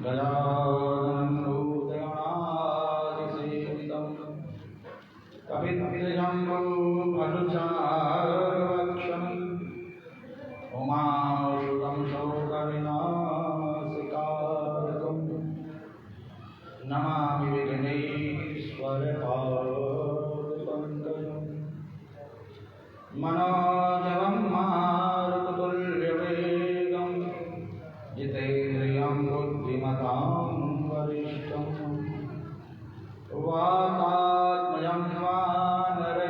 गजाननं भूतगणादिसेवितं कपित्थजम्बूफलचारुभक्षणं उमासुतं शोकविनाशकारकं नमामि विघ्नेश्वरपादपङ्कजं मनोजवं मारुततुल्यवेगं जितेन्द्रियं बुद्धिमतां वरिष्ठं वातात्मजं वानरयोधमुख्यं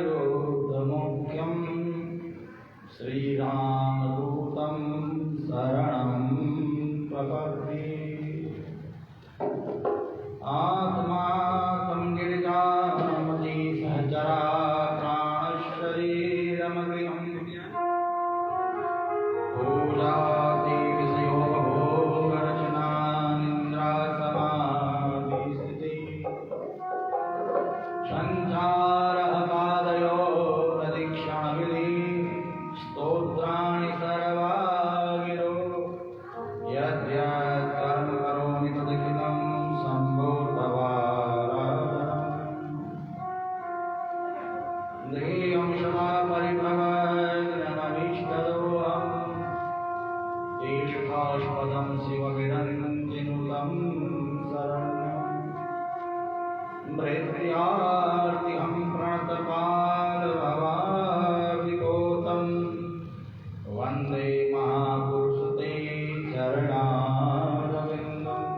श्रीरामदूतं शरणं प्रपद्ये। आत्मानं गिरिजापति सहचरा प्राणशरीरमग्रियं पूजादिविषयो भोगरचनानिन्द्रासमाधिस्थितिः सञ्चारः पादयो प्रदक्षिणविधिः स्तोत्राणि सर्वा गिरो यद्यत् कर्म करोमि तदखिलं सम्भूतवाराधनम् देयं सदा परिभवग्नमभीष्टदोहम् ईशुकास्पदं शिवविरञ्जिनुतं शरण्यं मृत्यार्तिहं प्रणतपालभवाविकोतं वन्दे महापुरुषते चरणारविन्दम्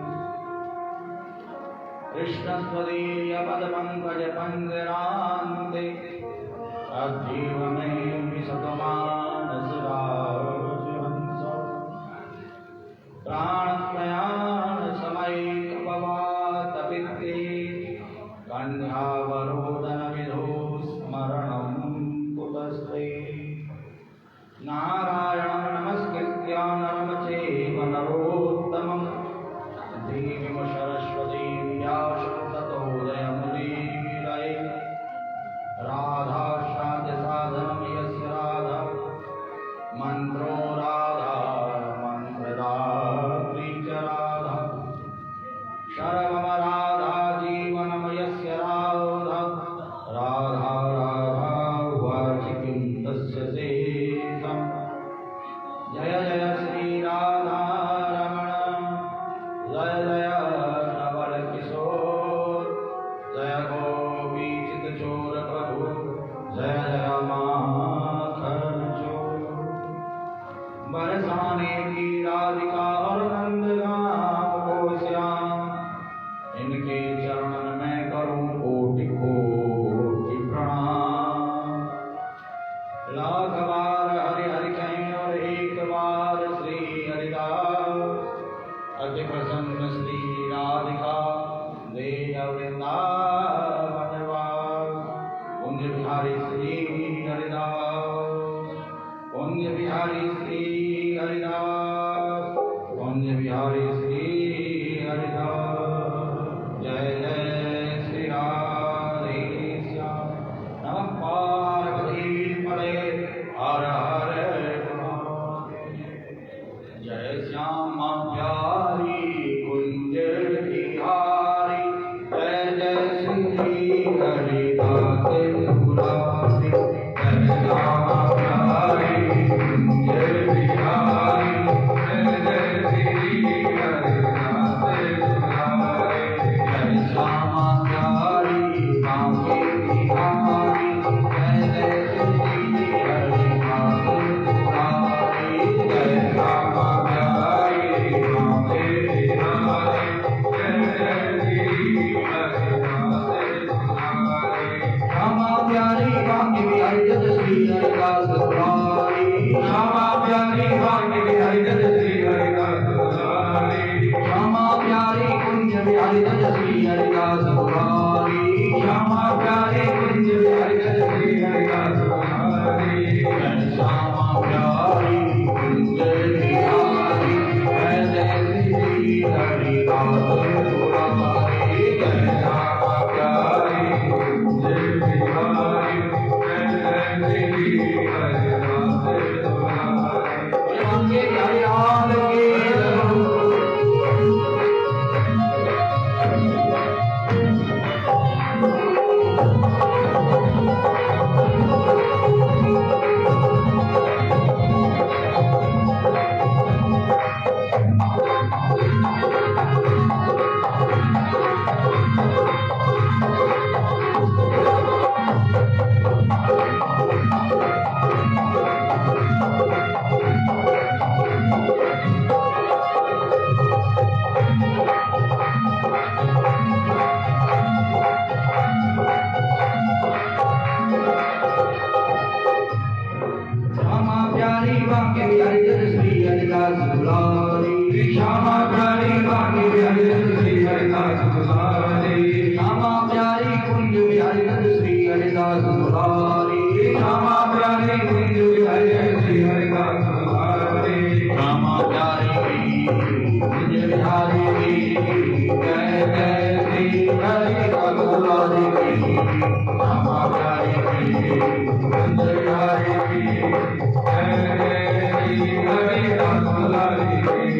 कृष्णस्वदीयपदपङ्कजपङ्गरान्ते अद्यैव मे विशतमानसराजहंस प्राणप्रयाणसमये कन्यावरोदनविधौ स्मरणं कुतस्ते नारायणं नमस्कृत्य नरं चैव नरोत्तमं देवीं सरस्वतीं व्यासं ततो जयमुदीरये राधासाध्यसाधनं यस्य राधा मन्त्रो राधा मन्त्रदात्री च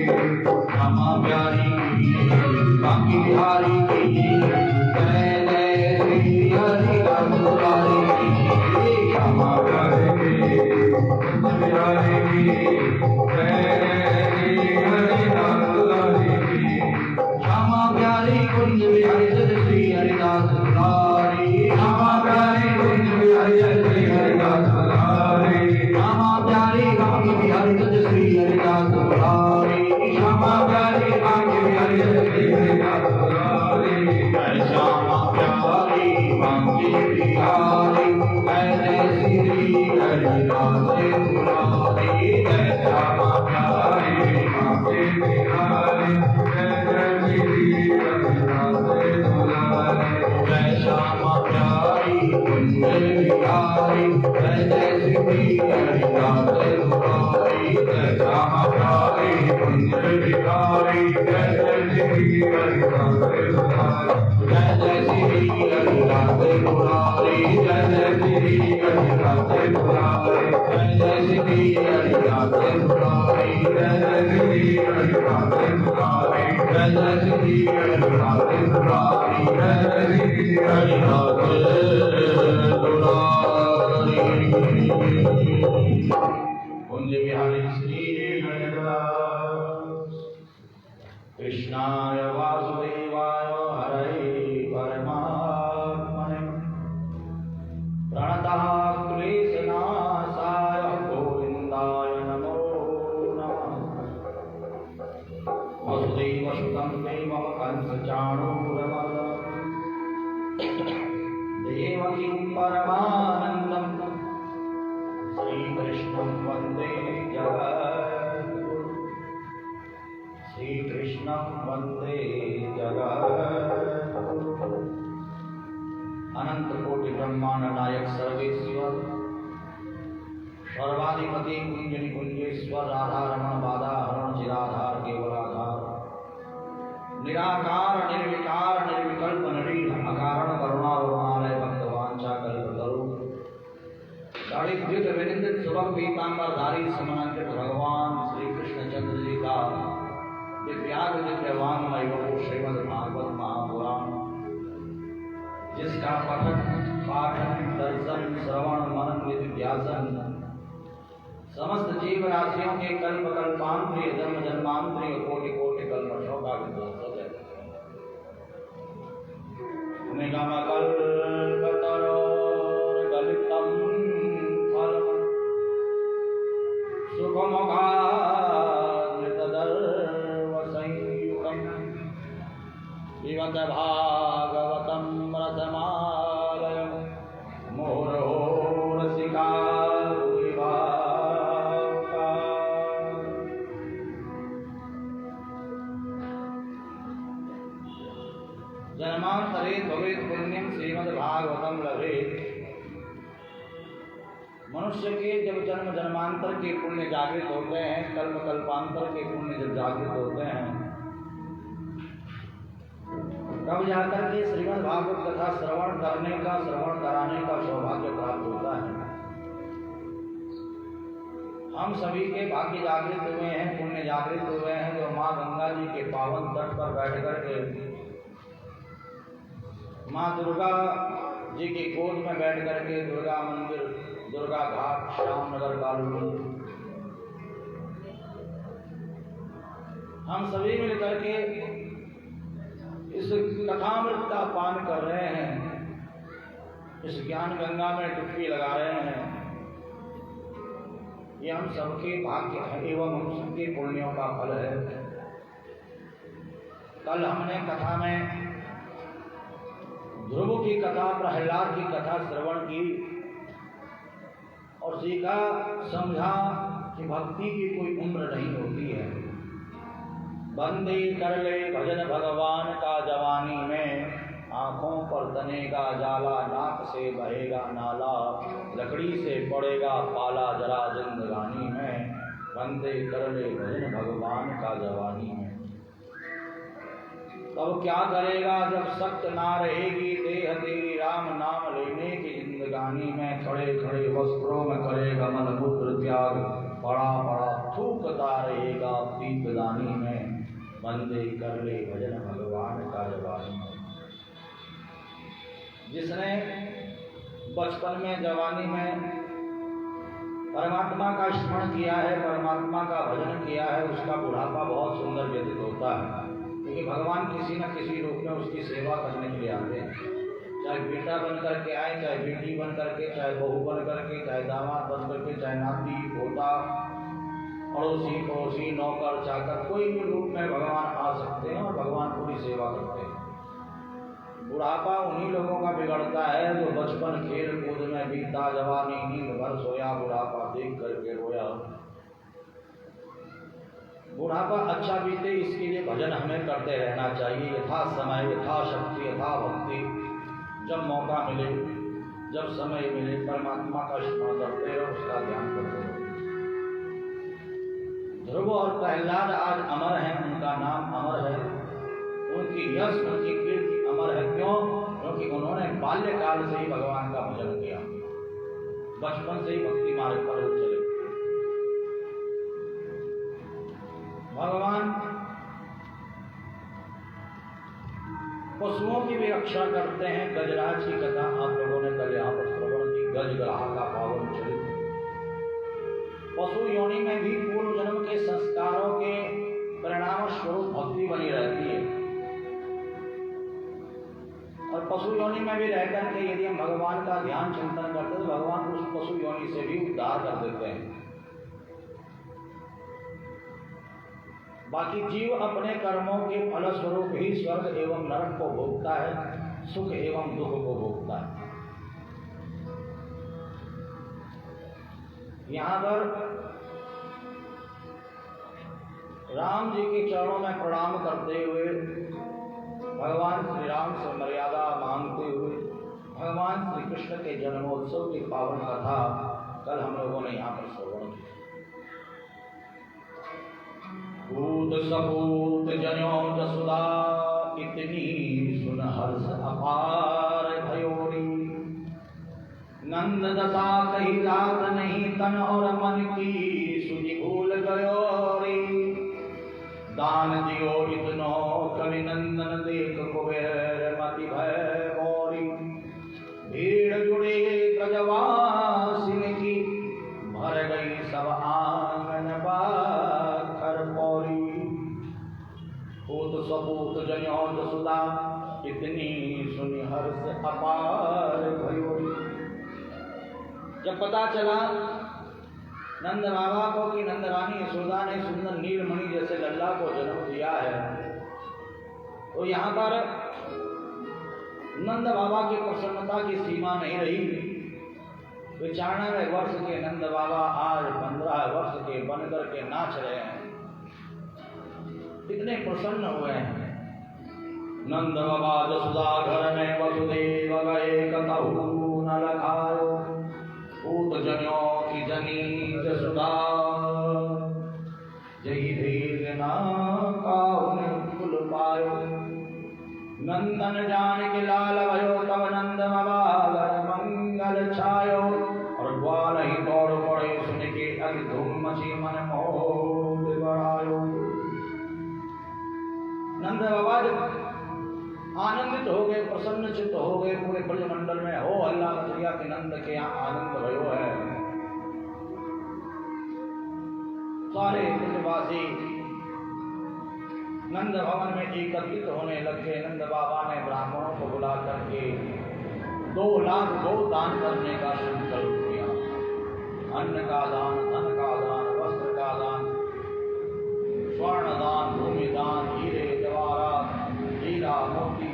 श्यामा प्यारी बांकी बिहारी जय जय श्री हरि राम दुलारी श्यामा प्यारी बिहारी जय जय श्री हरि राम दुलारी श्यामा प्यारी कुंज बिहारी जय श्री हरिदास दुलारी श्यामा प्यारी कुंज बिहारी जय श्री हरिदास दुलारी श्यामा प्यारी बांकी बिहारी जय श्री हरिदास दुलारी श्यामा प्यारी बांकी बिहारी जय श्री हरिदास दुलारी जय श्यामा प्यारी बांकी बिहारी जय श्री हरिदास दुलारी जय श्यामा प्यारी बांकी बिहारी जय श्री हरिदास दुलारी जय श्यामा प्यारी कुंज बिहारी जय श्री हरिदास दुलारी जय श्यामा प्यारी कुंज बिहारी जय श्री हरिदास दुलारी जय श्री हरिदास दुलारी जय श्री हरिदास दुलारी जय श्री हरिदास दुलारी जय श्री हरिदास दुलारी जय श्री हरिदास दुलारी जय श्री हरिदास दुलारी कुंज बिहारी श्री हरिदास कृष्णाय वासुदेवाय हरे परमात्मने प्रणतः क्लेशनाशाय गोविन्दाय नमो नमः वसुदेवसुतं देवं कंसचाणूरमर्दनं देवकीं परमानन्दं श्रीकृष्णं वन्दे जगद्गुरुं श्रीकृष्णं वन्दे जगद्गुरुं अनंत कोटि ब्रह्मांड नायक सर्वेश्वर सर्वाधिपति कुंजनि कुंजेश्वर राधा रमण बाधा हरण चिराधार केवलाधार निराकार निर्विकार निर्विकल्प निरीह अकारण करुणावरुणालय भक्तवांछा कल्पतरु दाढ़ीभूत विनिंदित सुबह पीतांबरधारी समन्वित भगवान श्री कृष्ण चंद्र जी का दिव्याग दिव्यवांगमय श्रीमद् भागवत महापुराण जिसका पठन पाठन दर्शन श्रवण मनन निधिध्यासन समस्त जीव राशियों के कल्प कल्पांतरीय जन्म जन्मांतरीय कोटि कोटि कल्मषों का विध्वंस है। निगम कल्पतरोर्गलितं फलम् सुखमोघामृतदर्वसंयुगम् पिबत भागवतं रसमालयं मुहुर्हो रसिका भूरिभावुका। जन्मांतरे भवेत् पुण्यं श्रीमद्भागवतं लभेत्। मनुष्य के जब जन्म जन्मांतर के पुण्य जागृत होते हैं, कल्प कल्पांतर के पुण्य जब जागृत होते हैं, तब जाकर के श्रीमद् भागवत कथा श्रवण करने का, श्रवण कराने का सौभाग्य प्राप्त होता है। हम सभी के भाग्य जागृत हुए हैं, पुण्य जागृत हुए हैं, जो माँ गंगा जी के पावन तट पर बैठ करके माँ दुर्गा जी की गोद में बैठ करके दुर्गा मंदिर, दुर्गा घाट, श्यामनगर कालू, हम सभी मिलकर के इस कथामृत का पान कर रहे हैं, इस ज्ञान गंगा में डुबकी लगा रहे हैं। ये हम सबके भाग्य है एवं हम सबके पुण्यों का फल है। कल हमने कथा में ध्रुव की कथा, प्रहलाद की कथा श्रवण की और सीखा, समझा कि भक्ति की कोई उम्र नहीं होती है। बंदी कर ले भजन भगवान का जवानी में, आंखों पर तनेगा जाला, नाक से बहेगा नाला, लकड़ी से पड़ेगा पाला जरा जिंदगानी में। बंदे कर ले भजन भगवान का जवानी में। तब क्या करेगा जब सख्त ना रहेगी देह तेरी, राम नाम लेने की जिंदगानी में। खड़े खड़े वस्त्रों में करेगा मलमूत्र त्याग, बड़ा बड़ा थूकता रहेगा दीपदानी में, बंदे कर ले भजन भगवान का जवानी में। जिसने बचपन में जवानी में परमात्मा का स्मरण किया है, परमात्मा का भजन किया है, उसका बुढ़ापा बहुत सुंदर व्यतीत होता है, क्योंकि भगवान किसी न किसी रूप में उसकी सेवा करने के लिए आते हैं। चाहे बेटा बन करके आए, चाहे बेटी बन करके, चाहे बहू बन करके, चाहे दामाद बन करके, चाहे नाती पोता, अड़ोसी पड़ोसी, नौकर चाकर, कोई भी रूप में भगवान आ सकते हैं और भगवान पूरी सेवा करते हैं। बुढ़ापा उन्हीं लोगों का बिगड़ता है जो बचपन खेल कूद में बीता, जवानी नींद भर सोया, बुढ़ापा देख करके रोया। बुढ़ापा अच्छा बीते इसके लिए भजन हमें करते रहना चाहिए, यथा समय यथा शक्ति यथा भक्ति। जब मौका मिले, जब समय मिले, परमात्मा का स्मरण करते रहो, उसका ध्यान करते रहो। ध्रुव और प्रहलाद आज अमर हैं, उनका नाम अमर है, उनकी यश उनकी कीर्ति अमर है। क्यों? क्योंकि उन्होंने बाल्यकाल से ही भगवान का भजन किया, बचपन से ही भक्ति मार्ग पर चले। भगवान पशुओं की भी रक्षा करते हैं। गजराज की कथा आप लोगों ने कल यहाँ पर श्रवण की, गजग्राह का पावन चरित्र। पशु योनि में भी पूर्व जन्म के संस्कारों के परिणाम स्वरूप भक्ति बनी रहती है, और पशु योनि में भी रहकर के यदि हम भगवान का ध्यान चिंतन करते तो भगवान उस पशु योनि से भी उद्धार कर देते हैं। बाकी जीव अपने कर्मों के फलस्वरूप ही स्वर्ग एवं नरक को भोगता है, सुख एवं दुख को भोगता है। यहाँ पर राम जी के चरणों में प्रणाम करते हुए, भगवान श्री राम से मर्यादा मांगते हुए, भगवान श्री कृष्ण के जन्मोत्सव की पावन कथा कल हम लोगों ने यहाँ पर श्रवण की। पूत सपूत जन्यों जसुदा, इतनी सुन हर्ष अपार भयोरी। नंद दशा कही जात नहीं, तन और मन की सुधि भूल गयोरी। दान दियो इतनो कवि नंदन, देख कुबेर मति भय मोरी। भीड़ जुड़े ब्रजवासिन की, भर गई सब आंगन बाखर पौरी। पूत सपूत जन्यों जसुदा, इतनी सुनि हर्ष अपार भयोरी। जब पता चला नंद बाबा को कि नंद रानी यशोदा ने सुंदर नीलमणि जैसे लल्ला को जन्म दिया है, तो यहाँ पर नंद बाबा की प्रसन्नता की सीमा नहीं रही। 95 वर्ष के नंद बाबा आज 15 वर्ष के बनकर के नाच रहे हैं, कितने प्रसन्न हुए हैं। नंद बाबा जसुदा घर में वसुदेव गए, कतहु न लखायो। पूत जन्यों की जनी जसुदा, जही धीर ना काहुन कुल पायो। नंदन जान के लाल भयो, तब नंद बाबा घर मंगल छायो। और ग्वाल ही दौड़ पड़े सुन के, अति धूम मची मन मोह बढ़ायो। नंद बाबा जब आनंदित हो गए, प्रसन्न चित्त हो गए, पूरे ब्रजमंडल में हो हल्ला मच गया कि नंद के यहाँ आनंद भयो है। सारे ब्रजवासी नंद भवन में एकत्रित होने लगे। नंद बाबा ने ब्राह्मणों को बुला करके 2 लाख गो दान करने का संकल्प किया। अन्न का दान, धन का दान, वस्त्र का दान, स्वर्ण दान, भूमि दान, हीरे जवाहरात, हीरा मोती।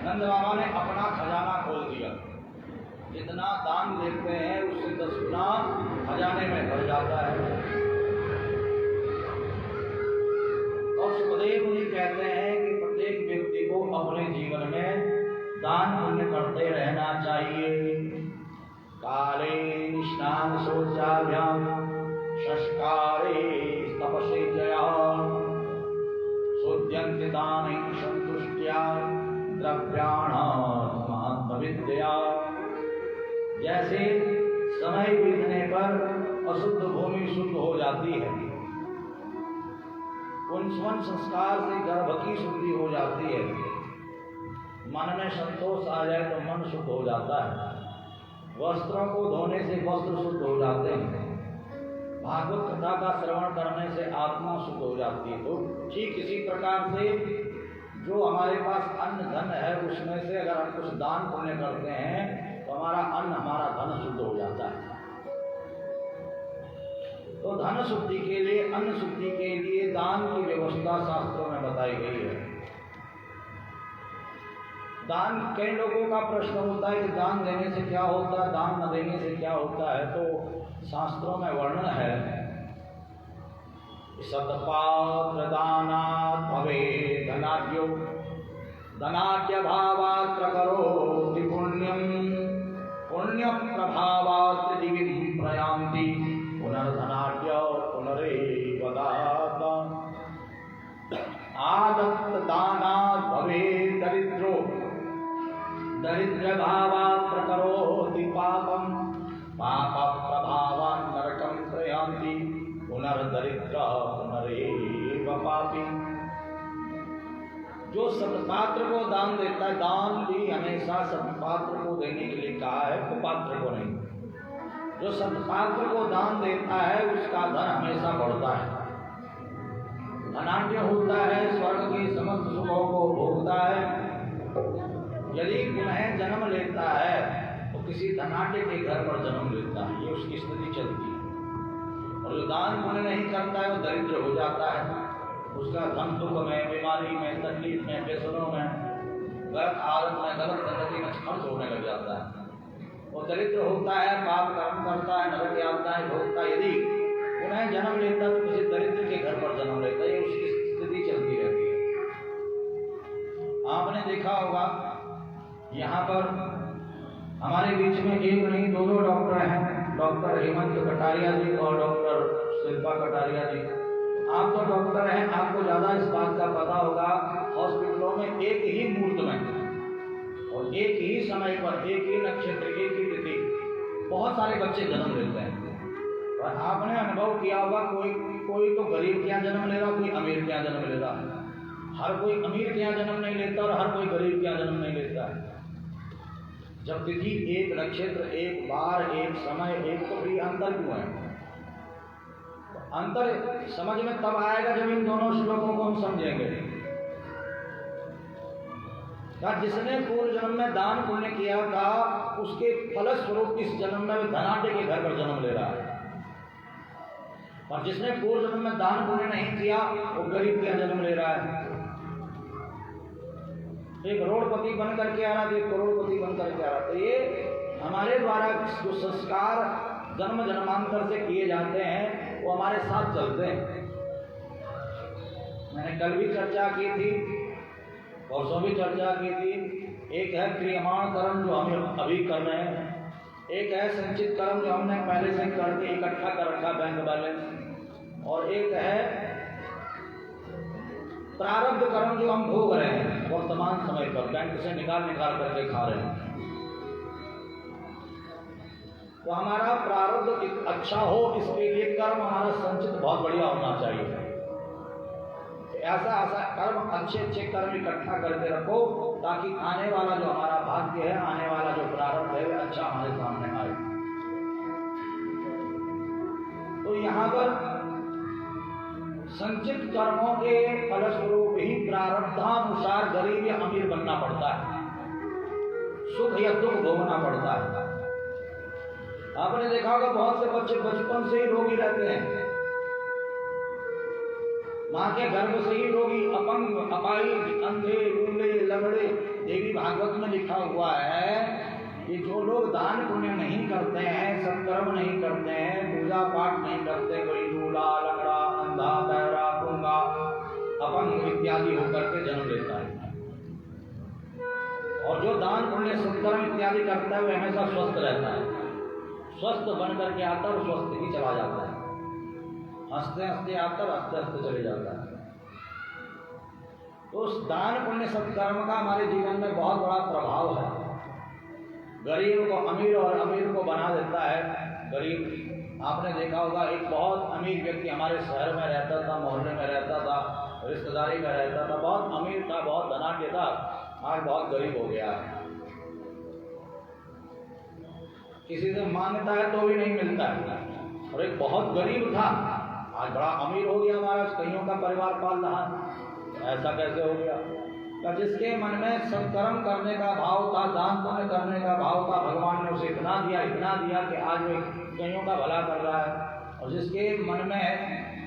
नंद बाबा ने अपना खजाना खोल दिया। जितना दान देते हैं उससे 10 गुना खजाने में भर जाता है। और सुखदेव मुनि कहते हैं कि प्रत्येक व्यक्ति को अपने जीवन में दान पुण्य करते रहना चाहिए। काले स्नान शौचाभ्याम, संस्कारे तपसे जया। शुद्ध्यन्ति दाने संतुष्ट्या, द्रव्याणात्मात्मविद्या। जैसे समय बीतने पर अशुद्ध भूमि शुद्ध हो जाती है, उन संस्कार से गर्भ की शुद्धि हो जाती है, मन में संतोष आ जाए तो मन शुद्ध हो जाता है, वस्त्रों को धोने से वस्त्र शुद्ध हो जाते हैं, भागवत कथा का श्रवण करने से आत्मा शुद्ध हो जाती है। तो ठीक इसी प्रकार से जो हमारे पास अन्न धन है उसमें से अगर हम कुछ दान पुण्य करते हैं तो हमारा अन्न हमारा धन शुद्ध हो जाता है। तो धन शुद्धि के लिए, अन्न शुद्धि के लिए दान की व्यवस्था शास्त्रों में बताई गई है। दान, कई लोगों का प्रश्न होता है कि दान देने से क्या होता है, दान न देने से क्या होता है। तो शास्त्रों में वर्णन है, सतपात्र दानात् भवेत् धनाढ्यो, धनाढ्य भावात् प्रकरोति पुण्यं, पुण्य प्रभावात् दिविं प्रयान्ति, पुनर्धनाढ्य पुनरेव दाता, आदत्त दानात् भवेत् दरिद्रो, दरिद्र भावात् प्रकरोति पापं, पाप प्रभावात् नरकं प्रयान्ति, पुनर्दरिद्र पुनरेव पापी। जो सत्पात्र को दान देता है, दान भी हमेशा सत्पात्र को देने के लिए कहा है, कुपात्र को नहीं। जो सत्पात्र को दान देता है उसका धन हमेशा बढ़ता है, धनाढ्य होता है, स्वर्ग की समस्त सुखों को भोगता है। यदि पुनः जन्म लेता है तो किसी धनाढ्य के घर पर जन्म लेता है, ये उसकी स्थिति चलती है। और जो दान पुण्य नहीं करता है वो दरिद्र हो जाता है, उसका धन दुख में, बीमारी में, तकलीफ में, व्यसनों में, गलत आदत में, गलत संगति में खर्च होने लग जाता है। वो दरिद्र होता है, पाप कर्म करता है, नरक यातनाएं भोगता है। यदि पुनः जन्म लेता है तो किसी दरिद्र के घर पर जन्म लेता है, ये उसकी स्थिति चलती रहती है। आपने देखा होगा यहाँ पर हमारे बीच में एक नहीं दो डॉक्टर हैं, डॉक्टर हेमंत कटारिया जी और डॉक्टर शिल्पा कटारिया जी। आप तो डॉक्टर हैं, आपको ज़्यादा इस बात का पता होगा। हॉस्पिटलों में एक ही मुहूर्त में और एक ही समय पर, एक ही नक्षत्र, एक ही तिथि बहुत सारे बच्चे जन्म लेते हैं। और आपने अनुभव किया होगा, कोई तो गरीब के यहाँ जन्म ले रहा, कोई अमीर के यहाँ जन्म ले रहा। हर कोई अमीर के यहाँ जन्म नहीं लेता और हर कोई गरीब के यहाँ जन्म नहीं लेता है। जब तिथि एक, नक्षत्र एक, बार एक, समय एक, तो भी अंतर क्यों है? तो अंतर समझ में तब आएगा जब इन दोनों श्लोकों को हम समझेंगे। जिसने पूर्व जन्म में दान पुण्य किया था उसके फलस्वरूप इस जन्म में धनाढ्य के घर पर जन्म ले रहा है, और जिसने पूर्व जन्म में दान पुण्य नहीं किया वो गरीब का जन्म ले रहा है। एक करोड़पति बन करके आ रहा था, एक करोड़पति बन करके आ रहा था। ये हमारे द्वारा जो संस्कार जन्म जन्मांतर से किए जाते हैं वो हमारे साथ चलते हैं। मैंने कल भी चर्चा की थी, परसों भी चर्चा की थी। एक है क्रियमाण कर्म जो हम अभी कर रहे हैं, एक है संचित कर्म जो हमने पहले से करके इकट्ठा कर रखा बैंक बैलेंस, और एक है प्रारब्ध कर्म जो हम भोग रहे हैं वर्तमान समय पर, बैंक से निकाल करके खा रहे हैं। तो हमारा प्रारब्ध अच्छा हो इसके लिए कर्म हमारा संचित बहुत बढ़िया होना चाहिए। ऐसा कर्म, अच्छे कर्म इकट्ठा करके रखो ताकि आने वाला जो हमारा भाग्य है, आने वाला जो प्रारब्ध है वह अच्छा हमारे सामने आए। तो यहाँ पर संचित कर्मों के फलस्वरूप ही प्रारब्धानुसार गरीब या अमीर बनना पड़ता है, सुख या दुख भोगना पड़ता है। आपने देखा होगा बहुत से बच्चे बचपन से ही रोगी रहते हैं, माँ के गर्भ से ही रोगी, अपंग, अपाई, अंधे, लूले, लंगड़े। देवी भागवत में लिखा हुआ है कि जो लोग दान पुण्य नहीं करते हैं, सत्कर्म नहीं करते हैं, पूजा पाठ नहीं करते, कोई लूला, लंगड़ा, अंधा, बहरा, गूंगा, अपंग इत्यादि होकर के जन्म लेता है। और जो दान पुण्य सत्कर्म इत्यादि करता है वह हमेशा स्वस्थ रहता है, स्वस्थ बन करके आता है और स्वस्थ ही चला जाता है, हंसते हंसते आता है, हंसते हंसते चले जाता है। तो उस दान पुण्य सत्कर्म का हमारे जीवन में बहुत बड़ा प्रभाव है। गरीब को अमीर और अमीर को बना देता है गरीब, आपने देखा होगा एक बहुत अमीर व्यक्ति हमारे शहर में रहता था, मोहल्ले में रहता था, रिश्तेदारी में रहता था, बहुत अमीर था, बहुत धनाढ्य था, आज बहुत गरीब हो गया है। किसी से मांगता है तो भी नहीं मिलता है। और एक बहुत गरीब था, आज बड़ा अमीर हो गया, महाराज कईयों का परिवार पाल रहा है। ऐसा कैसे हो गया? तो जिसके मन में सत्कर्म करने का भाव था, दान पुण्य करने का भाव था, भगवान ने उसे इतना दिया कि आज वो कईयों का भला कर रहा है। और जिसके मन में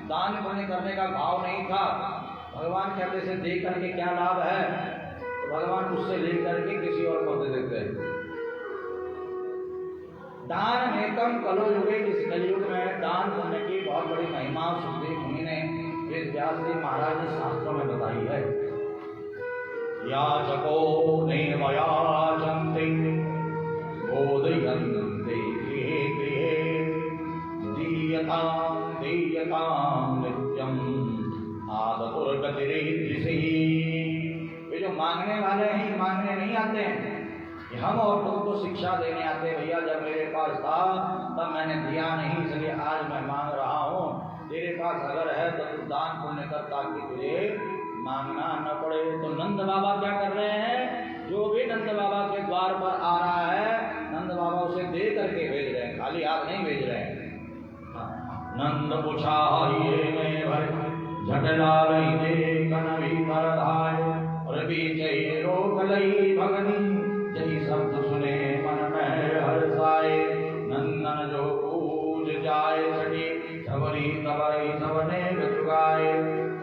दान पुण्य करने का भाव नहीं था, भगवान कहते से दे करके क्या लाभ है, तो भगवान उससे ले करके किसी और को दे देते हैं। दान एकम कलो युगे, इस कलयुग में दान पुण्य की बहुत बड़ी महिमा सुखदेव मुनि ने वेद व्यास जी महाराज ने शास्त्रों में बताई है। याचको नैवयाचन्ते बोधयन्ते गृहे गृहे दीयतां नित्यम् आदतुर्गतिरीदृशी। ये जो मांगने वाले हैं, मांगने नहीं आते हैं, हम और तुमको शिक्षा देने आते हैं। भैया जब मेरे पास था तब मैंने दिया नहीं, इसलिए आज मैं मांग रहा हूँ। तेरे पास अगर है तो तू दान पुण्य कर ताकि तुझे मांगना न पड़े। तो नंद बाबा क्या कर रहे हैं? जो भी नंद बाबा के द्वार पर आ रहा है, नंद बाबा उसे दे करके भेज रहे हैं, खाली हाथ नहीं भेज रहे हैं। नंद पूछा ये भर झटलाल दे कन भीतर धाय, और बीचे रोक लई भगनी जही शब्द सुने मन में हर्षाए। नंदन जो पूज जाए सटी सबरी तबरी सबने चुकाए।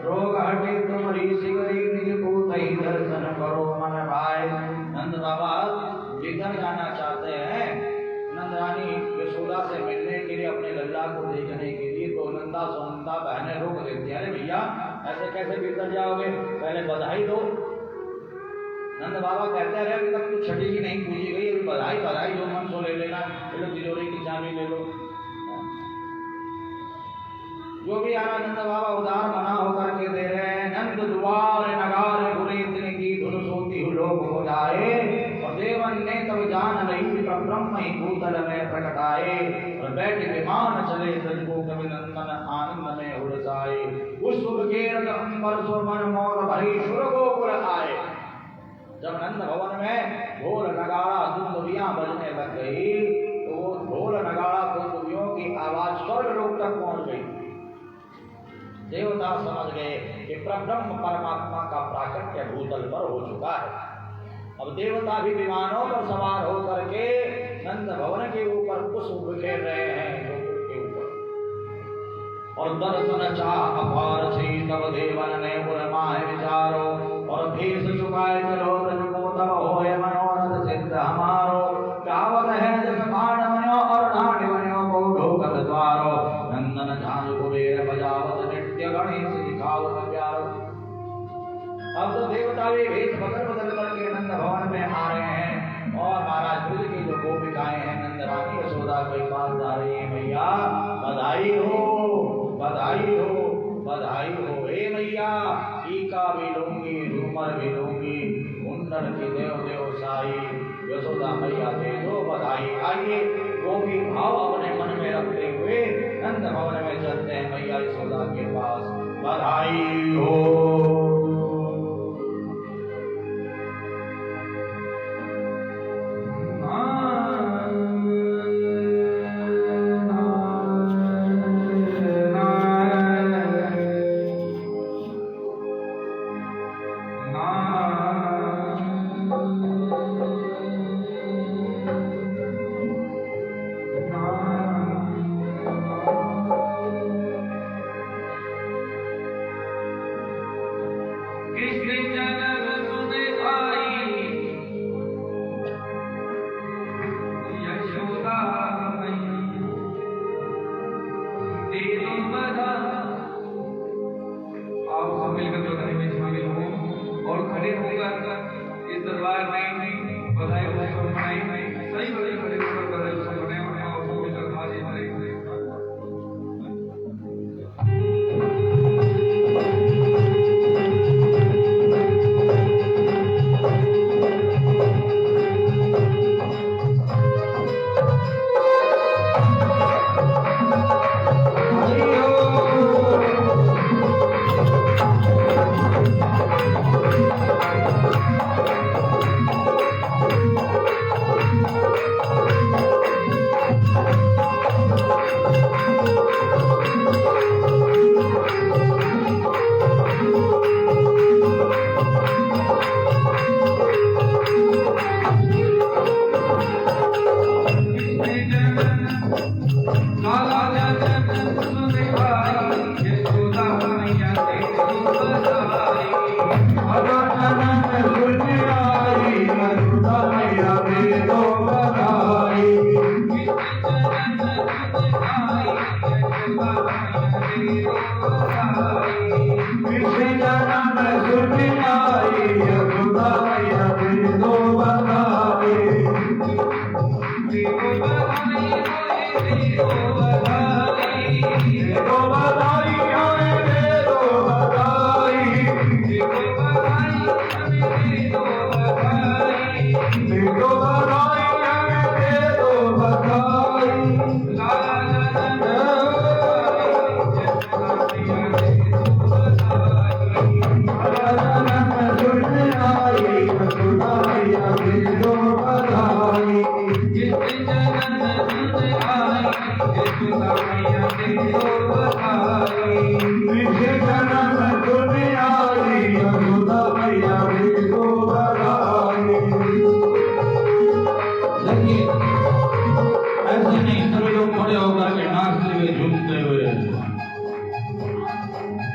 रोग हटे तुम्हारी सिगरी निज पूतई दर्शन करो मन भाए। नंद बाबा जिधर जाना चाहते हैं, नंद रानी यशोदा से मिलने के लिए, अपने लल्ला को देखने के लिए, तो नंदा सुनंदा बहनें रोक देती है। अरे भैया ऐसे कैसे भीतर जाओगे, पहले बधाई दो। नंद बाबा कहते रहे अभी तक तो छठी की नहीं पूजी गई, अभी बधाई जो मन सो ले लेना, चलो तिजोरी की चाबी ले लो। जो भी आना नंद बाबा उदार मना होकर के दे रहे हैं। नंद द्वार नगार गुरे इतने की धुन सोती लोग हो जाए, और देवन ने तब जान नहीं पर ब्रह्म ही भूतल में प्रकटाए। और बैठे विमान चले सजको कवि नंदन आनंद में उड़साए। उस शुभ के रग अंबर सुमन मोर भरी सुर गोकुल आए। जब नंद भवन में ढोल नगाड़ा दुंदुभियां बजने लग गई, तो वो ढोल नगाड़ा दुंदुभियों की आवाज स्वर्ग लोक तक पहुंच गई। देवता समझ गए कि परब्रह्म परमात्मा का प्राकट्य भूतल पर हो चुका है। अब देवता भी विमानों पर सवार होकर के नंद भवन के ऊपर पुष्प बिखेर रहे हैं गोकुल के ऊपर। और दर्शन चाह अपार छी तब देवन ने उर्माए विचारो, और भेष चुकाए चलो ब्रज को तब होए मनोरथ सिद्ध हमारो। गावत है जस बाण मनो और नाट्य बनो को ढोकत द्वारो। नंदन झांझ कुबेर बजावत नित्य गणेश दिखावत प्यारो। अब तो देवता भी भेष बदल करके नंद भवन में आ रहे हैं, और महाराज ब्रज की जो गोपिकाएं हैं नंद रानी यशोदा के पास जा रही हैं। मैया बधाई हो, बधाई हो, बधाई हो। हे मैया टीका भी लूंगी, झूमर भी लूंगी, मुंडन की देव देव साई। यशोदा मैया दे दो बधाई। आइए गोपी भाव अपने मन में रखते हुए नंद भवन में चलते हैं मैया यशोदा के पास। बधाई हो।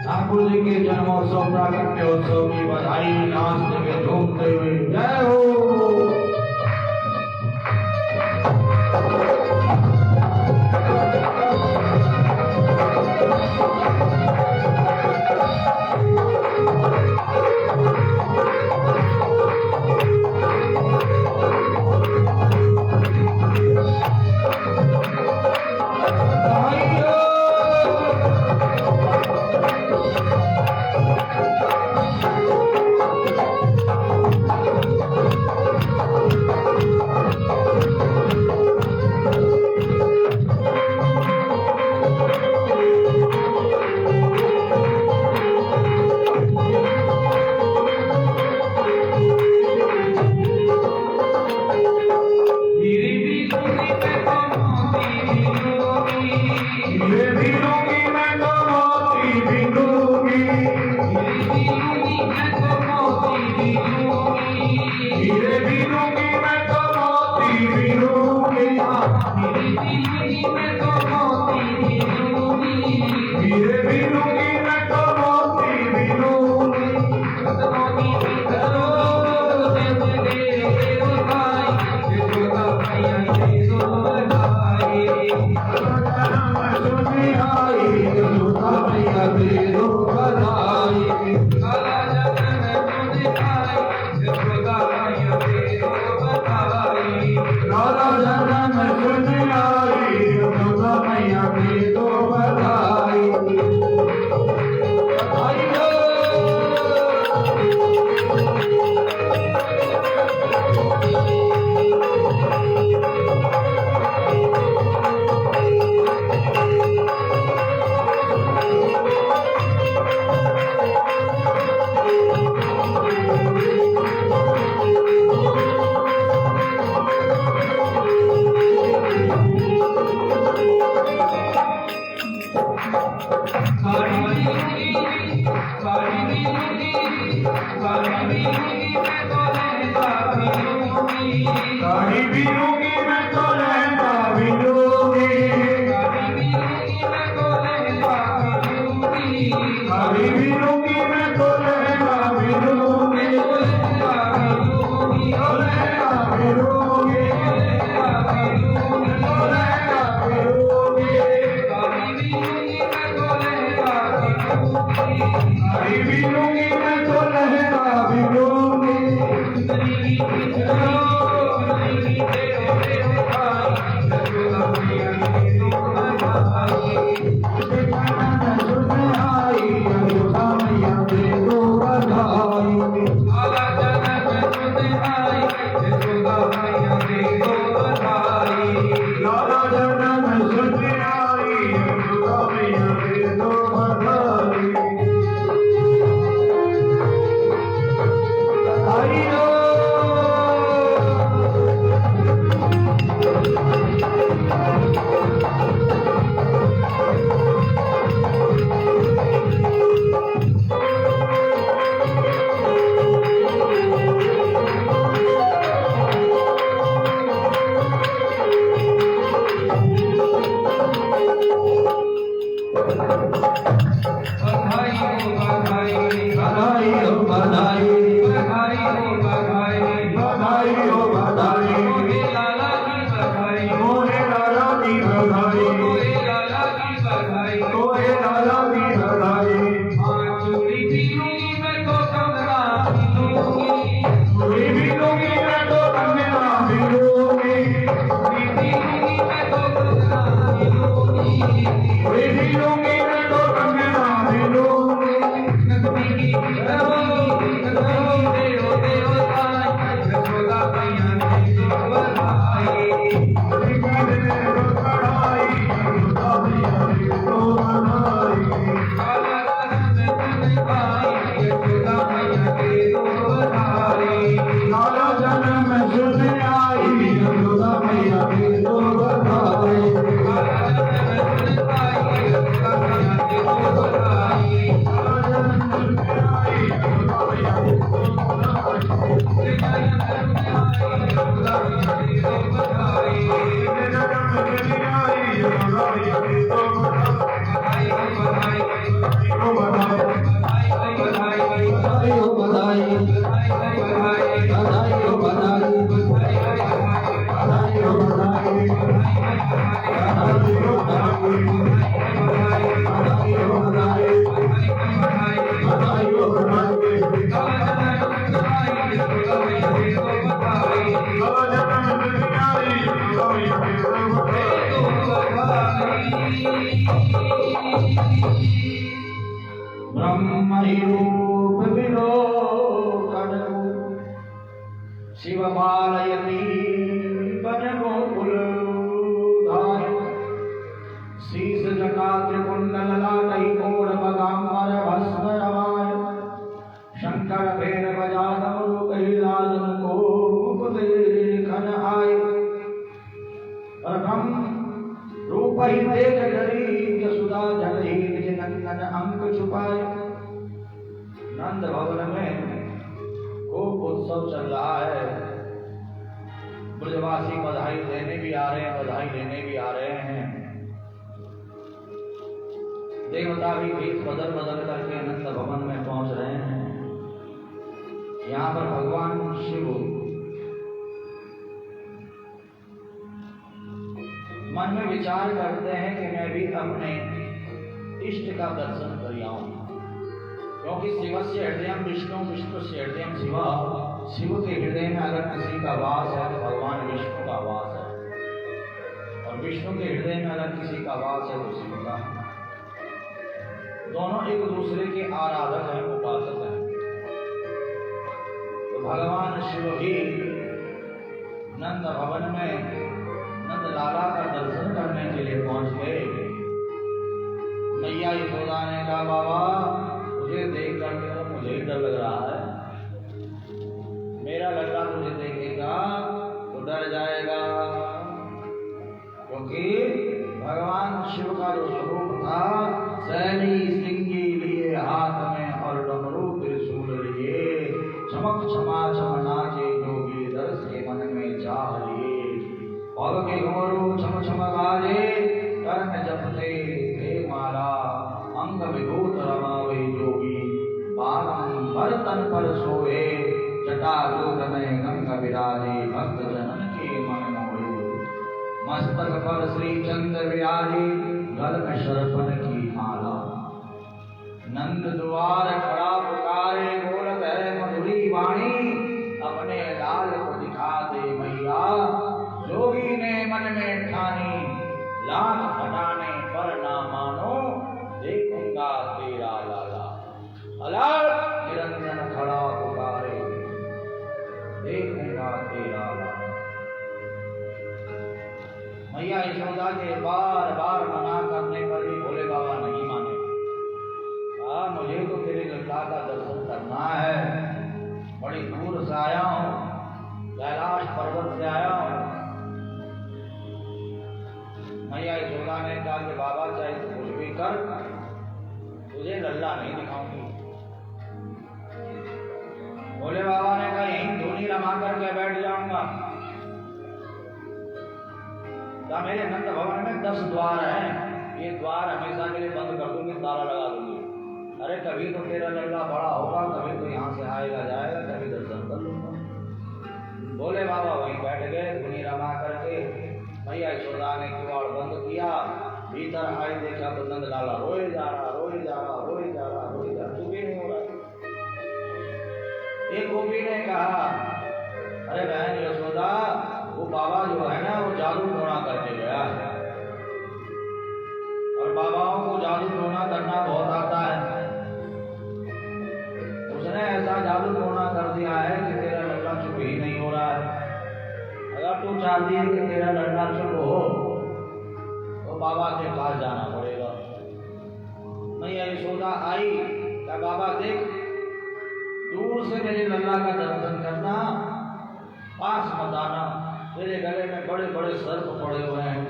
ठाकुर जी के जन्मोत्सव प्राकट्योत्सव की बधाई नाचते हुए झूमते हुए जय हो। Thank you. बधाई बधाई हो बधाई बधाई हो बधाई मोहे लाला की बधाई मोहे लाला की बधाई मोहे लाला की बधाई मोहे लाला की बधाई हाँ चूड़ी भी लूंगी मैं तो कंगना भी लूंगी चूड़ी भी लूंगी मैं तो कंगना भी लूंगी चूड़ी भी लूंगी मैं तो कंगना भी लूंगी चूड़ी भी लूंगी मैं तो कंगना भी लूंगी नगमी की नगमी देव देवताई यशोदा मैया ने बधाई लाला जन्म सुन आई यशोदा मैया की तो बधाई बधाई हो बधाई बधाई हो बधाई बधाई हो बधाई बधाई हो बधाई बधाई हो ब्रह्मणि रूप विलोकन शिव बालयती बन गोकुल धारी शीस जटा त्रिकुंडल लाटई कोण पगांबर भस्म रवाय शंकर भेर बजा डमरू कही लालन को मुकुट देखन आए प्रथम रूप ही देख डरी यशोदा जगही निज नंदन अंक छुपाए नंद भवन में खूब उत्सव चल रहा है। ब्रजवासी बधाई देने भी आ रहे हैं, बधाई लेने भी आ रहे हैं। देवता भी भेष बदल बदल करके नंद भवन में पहुंच रहे हैं। यहाँ पर भगवान शिव मन में विचार करते हैं कि मैं भी अपने इष्ट का दर्शन कर आऊं, क्योंकि शिव से हृदय विष्णु विष्णु से हृदय शिव। शिव के हृदय में अगर किसी का वास है तो भगवान विष्णु का वास है, और विष्णु के हृदय में अगर किसी का वास है तो शिव का। दोनों एक दूसरे के आराधक हैं, उपासक हैं। तो भगवान शिव ही नंद भवन में नंद लाला का दर्शन करने के लिए पहुंच गए। मैया यशोदा ने कहा, बाबा मुझे देख करके तो मुझे डर लग रहा है। मेरा लड़का तुझे देखेगा तो डर जाएगा, क्योंकि भगवान शिव का जो स्वरूप था, सैनी सिंगी लिए हाथ में और डमरू त्रिशूल लिए, चमक क्षमा नाचे जोगी दर्श के मन में चाह लिए। पग के घोरू छम छम गाजे, कर्ण जपते हे माला, अंग विभूत रमावे जोगी, बारंबर तन पर सोए, जटा लोक में गंग विराजे, भक्त जनन के मन मोहे। मस्तक पर श्री चंद्र विराजे, गल में शरफन की माला। नंद द्वार खड़ा पुकारे, बोलत है मधुरी वाणी, अपने लाल को दिखा दे मैया। जोगी ने मन में ठानी, लाख हटाने पर ना मानो, देखूंगा तेरा लाला। अलग निरंजन खड़ा पुकारे, देखूंगा तेरा लाला। मैया यशोदा के बार बार मना करने पर भी भोले बाबा नहीं माने। मुझे तो तेरे लल्ला का दर्शन करना है, बड़ी दूर से आया हूँ, कैलाश पर्वत से आया हूँ। मैया यशोदा ने कहा कि बाबा चाहे तो कुछ भी कर, तुझे लल्ला नहीं दिखाऊंगी। भोले बाबा ने कहा यहीं धूनी रमा करके बैठ जाऊंगा। क्या मेरे नंद भवन में 10 द्वार हैं, ये द्वार हमेशा के लिए बंद कर दूंगी, ताला लगा दूंगी। अरे कभी तो तेरा लल्ला बड़ा होगा, कभी तो यहाँ से आएगा जाएगा, कभी दर्शन कर लूंगा। बोले बाबा वहीं बैठ गए, धुनी रमा करके। मैया यशोदा ने किवाड़ बंद किया, भीतर आए देखा तो नंद लाला रोए जा रहा, रोए जा रहा, रोए जा रहा, रोए जा रहा, चुप ही नहीं हो रहा। एक गोपी ने कहा, अरे बहन यशोदा, वो बाबा जो है ना वो जादू टोना करके गया है, और बाबाओं को जादू टोना करना बहुत आता है। उसने ऐसा जादू टोना कर दिया है कि तेरा लल्ला चुप ही नहीं हो रहा है। अगर तू चाहती है कि तेरा लल्ला चुप हो तो बाबा के पास जाना पड़ेगा। मैया यशोदा आई, क्या बाबा देख, दूर से मेरे लल्ला का दर्शन करना, पास मत आना, मेरे गले में बड़े बड़े सर्प पड़े हुए हैं।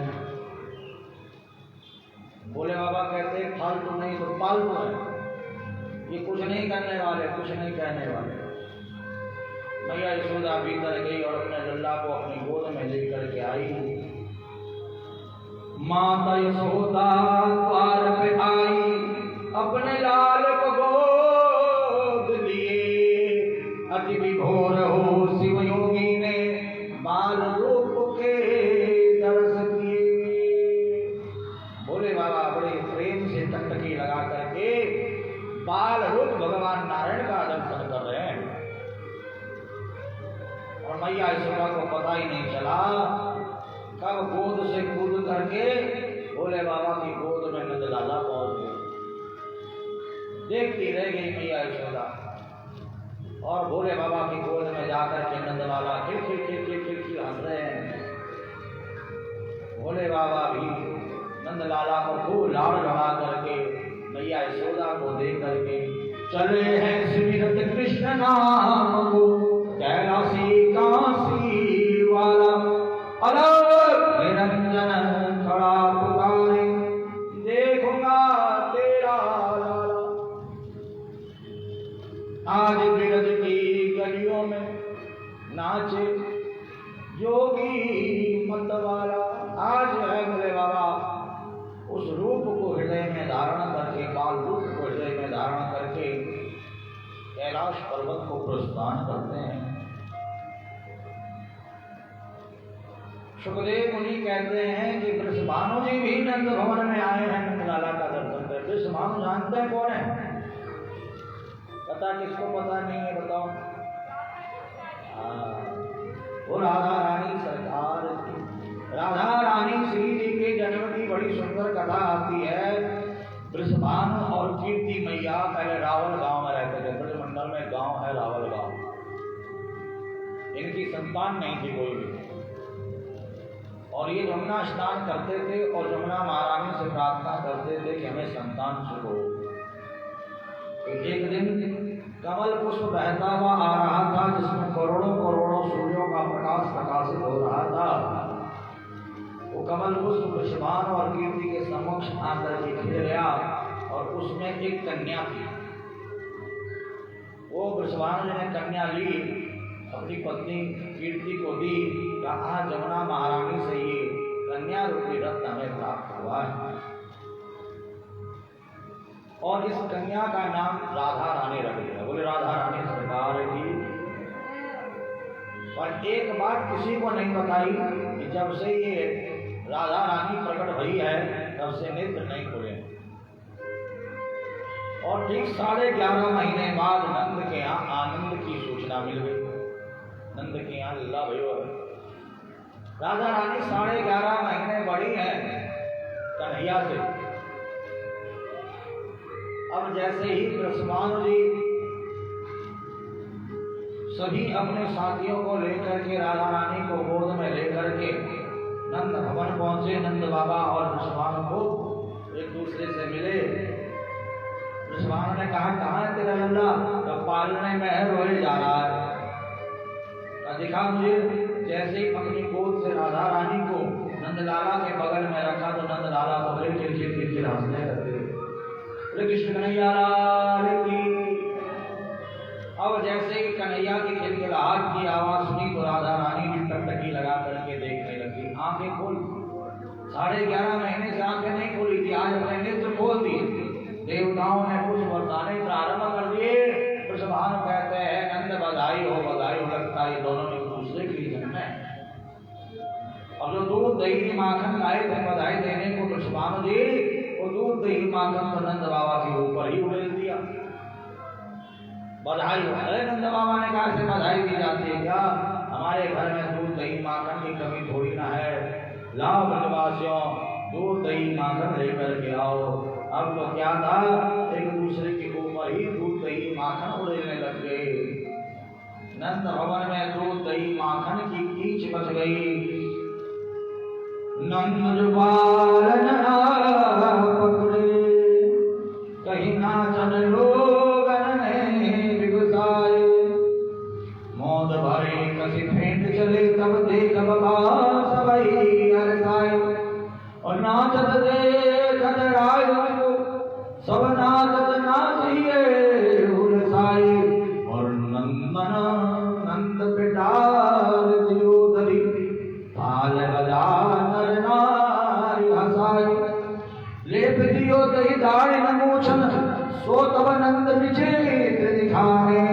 बोले बाबा कहते फालतू नहीं तो पालतू है, ये कुछ नहीं करने वाले, कुछ नहीं कहने वाले। मैया यशोदा भीतर गई और अपने लल्ला को अपनी गोद में लेकर के आई। माता यशोदा द्वार पे आई, अपने लाल को गोद लिए। अति विभोर हो शिव योगी ने बाल रूप के दर्श किए। बोले बाबा बड़े प्रेम से टकटकी लगा करके बाल रूप भगवान नारायण का दर्शन कर रहे हैं। और मैया यशोदा को पता ही नहीं चला कब गोद से कूद करके भोले बाबा की गोद में नंद लाला पहुंच गए। देखती रह गई मैया यशोदा, और भोले बाबा की गोद में जाकर के नंद लाला खिल खिल खिल खिल खिल खिल हंस रहे हैं। भोले बाबा भी नंद लाला को खूब लाड़ लड़ा करके मैया यशोदा को दे करके चले हैं स्मिरत कृष्ण नाम को, कैलाशी काशी वाला अलग निरंजन खड़ा पुकारे, देखूंगा तेरा लाला। आज ब्रज की गलियों में नाचे योगी मत वाला। आज है बोले बाबा उस रूप को हृदय में धारण करके, बाल रूप को हृदय में धारण करके कैलाश पर्वत को प्रस्थान करते हैं। सुखदेव मुनि कहते हैं कि वृषभानु जी भी नंद भवन में आए हैं नंद लाला का दर्शन कर। वृषभानु जानते हैं कौन है? पता किसको पता नहीं है बताओ? वो राधा रानी सरकार की, राधा रानी श्री जी के जन्म की बड़ी सुंदर कथा आती है। वृषभानु और कीर्ति मैया पहले रावल गांव में रहते थे। ब्रजमंडल में गांव है रावल गांव। इनकी संतान नहीं थी कोई भी, और ये यमुना स्नान करते थे और यमुना महारानी से प्रार्थना करते थे कि हमें संतान सुख हो। एक दिन कमल पुष्प बहता हुआ आ रहा था, जिसमें करोड़ों करोड़ों सूर्यों का प्रकाश प्रकाशित हो रहा था। वो कमल पुष्प वृषभानु और कीर्ति के समक्ष आकर के खिल गया, और उसमें एक कन्या थी। वो वृषभानु ने कन्या ली, अपनी पत्नी कीर्ति को दी, कहा जमुना महारानी से ये कन्या रूपी रत्न हमें प्राप्त हुआ है, और इस कन्या का नाम राधा रानी रख दिया। बोले राधा रानी सरकार की। पर एक बात किसी को नहीं बताई कि जब से ये राधा रानी प्रकट हुई है तब से नेत्र नहीं खुले। और ठीक 11.5 महीने बाद नंद के यहाँ आनंद की सूचना मिल गई। नंद के यहाँ लल्ला भयो है। राधा रानी 11.5 महीने बड़ी है कन्हैया से। अब जैसे ही वृषभानु जी सभी अपने साथियों को लेकर के राधा रानी को गोद में लेकर के नंद भवन पहुंचे, नंद बाबा और वृषभानु को एक दूसरे से मिले। वृषभानु ने कहा कहाँ है तेरा लल्ला? तो पालने में रोए जा रहा है। दिखा मुझे। जैसे ही अपनी गोद से राधा रानी को नंद लाला के बगल में रखा तो नंद लाला बगल खिल हंसने लगे। बोले कृष्ण कन्हैया लाल की। अब जैसे ही कन्हैया की खिलखिलाहट की आवाज सुनी तो राधा रानी भी टकटकी लगा करके देखने लगी। आंखें खोल, 11.5 महीने से आंखें नहीं खोली थी, आज अपने नेत्र खोल दिए। देवताओं ने पुष्प बरसाने प्रारंभ कर दिए। वृषभानु कहते हैं नंद बधाई हो, लगता है ये दोनों एक दूसरे के लिए जन्मे। अब जो दूध दही माखन लाए थे बधाई देने को वृषभानु जी, वो दूध दही माखन तो नंद बाबा के ऊपर ही उड़ेल दिया। बधाई हो, अरे नंद बाबा ने कहा से बधाई दी जाती है क्या? हमारे घर में दूध दही माखन की कमी थोड़ी ना है। लाओ ब्रजवासियों दूध दही माखन लेकर के आओ। अब तो क्या था, एक दूसरे के ऊपर ही दूध दही माखन उड़ेलने लग गए। नंद भवन में दूध दही माखन की कीच बच गई। नंद बालन पकड़े कहीं नाचन लोगन ने बिगुसाए। मौत भरे कसी फेंट चले तब देख बाबा सबई अरसाए। और नाचत देखत राय सब नाचत नाचिए उलसाए। और नंदन नंद पिटार दियोदरी ताल बजा नर नारी हसाए। लेप दियो दही दाय नमोचन सो तब नंद विचित्र दिखाए।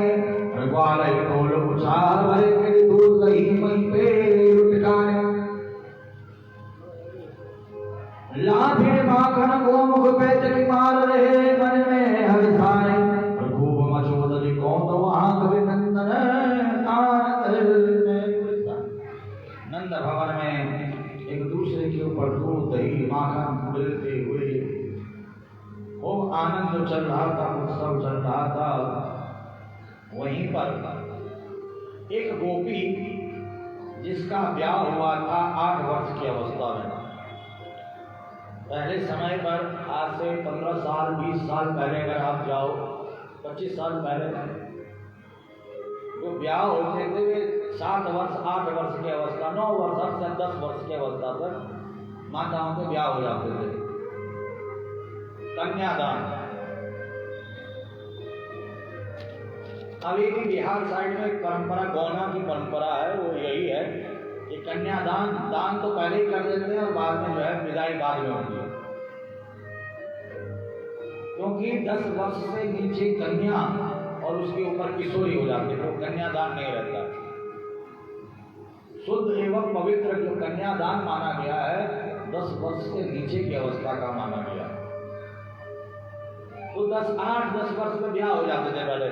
ग्वाल ढोल उछाल भरे दूध दही मई पे लुटकाए। लाठी माखन गोमुख पे चली मार रहे मन में हर्षाए। खूब मचोदरी कौन तो वहां कभी नंदन नंद भवन में एक दूसरे के ऊपर दूध दही माखन उड़ेलते हुए खूब आनंद चल रहा था, उत्सव चल रहा था। वहीं पर एक गोपी जिसका ब्याह हुआ था 8 वर्ष की अवस्था में, पहले समय पर आज से 15 साल 20 साल पहले अगर आप जाओ, 25 साल पहले जो ब्याह होते थे वे 7 वर्ष 8 वर्ष की अवस्था, 9 वर्ष से 10 वर्ष की अवस्था तक माताओं के ब्याह हो जाते थे। कन्यादान अभी भी बिहार साइड में एक परंपरा, गौना की परंपरा है, वो यही है कि कन्यादान दान तो पहले ही कर देते हैं और बाद में जो है विदाई बाद में होती है। क्योंकि 10 वर्ष से नीचे कन्या और उसके ऊपर किशोरी हो जाते हैं, तो कन्यादान नहीं रहता। शुद्ध एवं पवित्र जो कन्यादान माना गया है 10 वर्ष से नीचे की अवस्था का माना गया। तो 8-10 वर्ष में ब्याह हो जाते थे पहले।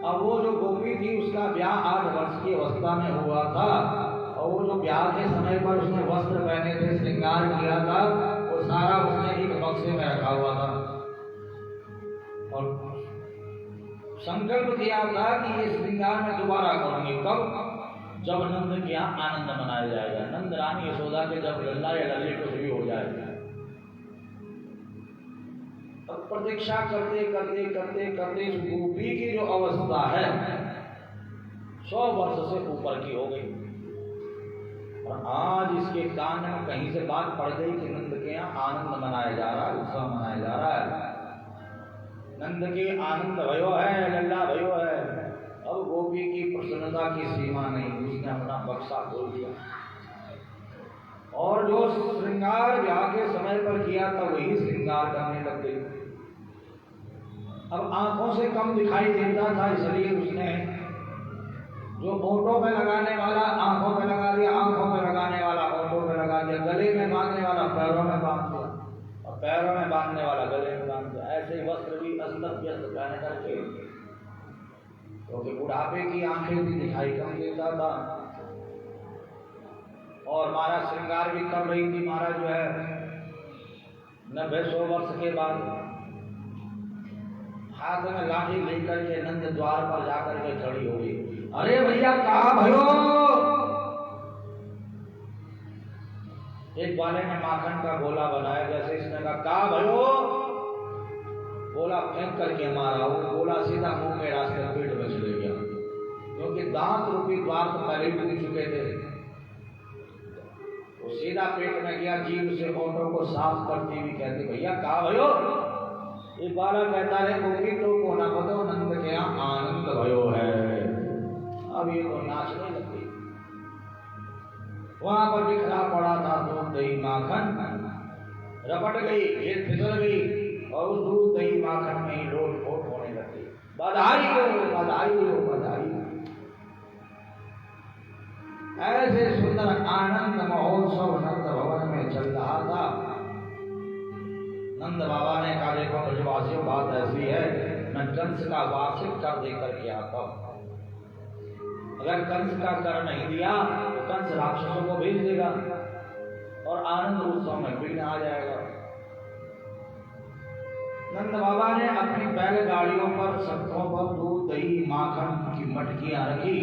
अब वो जो गोपी थी उसका ब्याह 8 वर्ष की अवस्था में हुआ था और वो जो ब्याह के समय पर उसने वस्त्र पहने थे, श्रृंगार किया था, वो सारा उसने एक बक्से में रखा हुआ था और संकल्प किया था कि ये श्रृंगार मैं दोबारा करूंगी। कब? जब नंद के यहाँ आनंद मनाया जाएगा, नंद रानी यशोदा के जब लल्ला या लल्ले कुछ भी हो जाएगा। अब प्रतीक्षा करते करते करते करते इस गोपी की जो अवस्था है 100 वर्ष से ऊपर की हो गई और आज इसके कान में कहीं से बात पड़ गई कि नंद के यहाँ आनंद मनाया जा रहा है, उत्सव मनाया जा रहा है, नंद के आनंद भयो है, लल्ला भयो है। अब गोपी की प्रसन्नता की सीमा नहीं, उसने अपना बक्सा खोल दिया और जो श्रृंगार ब्याह के समय पर किया था वही श्रृंगार करने लग गई। अब आंखों से कम दिखाई देता था, इसलिए उसने जो होठों पे लगाने वाला आंखों पे लगा दिया, आंखों पे लगाने वाला होठों पे लगा दिया, गले में बांधने वाला पैरों में बांध दिया और पैरों में बांधने वाला गले में बांध दिया। ऐसे ही वस्त्र भी अस्त व्यस्त पहन करके, क्योंकि बुढ़ापे की आंखें भी दिखाई कम देता था और महाराज श्रृंगार भी कर रही थी। महाराज जो है 90-100 वर्ष के बाद हाथ में लाठी लेकर के नंद द्वार पर जाकर के खड़ी हो गई। अरे भैया कहा भयो? एक वाले ने माखन का गोला बनाया, जैसे इसने कहा भयो, गोला फेंक करके मारा, वो गोला सीधा मुंह के रास्ते पेट में चले गया, क्योंकि दांत रूपी द्वार तो पहले टूट चुके थे। वो सीधा पेट में गया, जीभ से होठों को साफ करती हुई कहती भैया कहा भयो? एक वाला कहता है गोपी तो को ना बतो नंद के यहाँ आनंद भयो है। अब ये तो नाचने लग गई। वहां पर बिखरा पड़ा था दूध दही माखन रपट गई, फिर फिसल गई और उस दूध दही माखन में ही लोट पोट होने लगी। बधाई हो, बधाई हो, बधाई हो। ऐसे सुंदर आनंद महोत्सव नंद भवन में चल रहा था। नंद बाबा ने कहा, देखो ब्रजवासियों, बात ऐसी है, मैं कंस का वार्षिक कर देकर के आता हूं। अगर कंस का कर नहीं दिया तो कंस राक्षसों को भेज देगा और आनंद उत्सव में विघ्न आ जाएगा। नंद बाबा ने अपनी बैलगाड़ियों पर, सत्रों पर दूध दही माखन की मटकियां रखी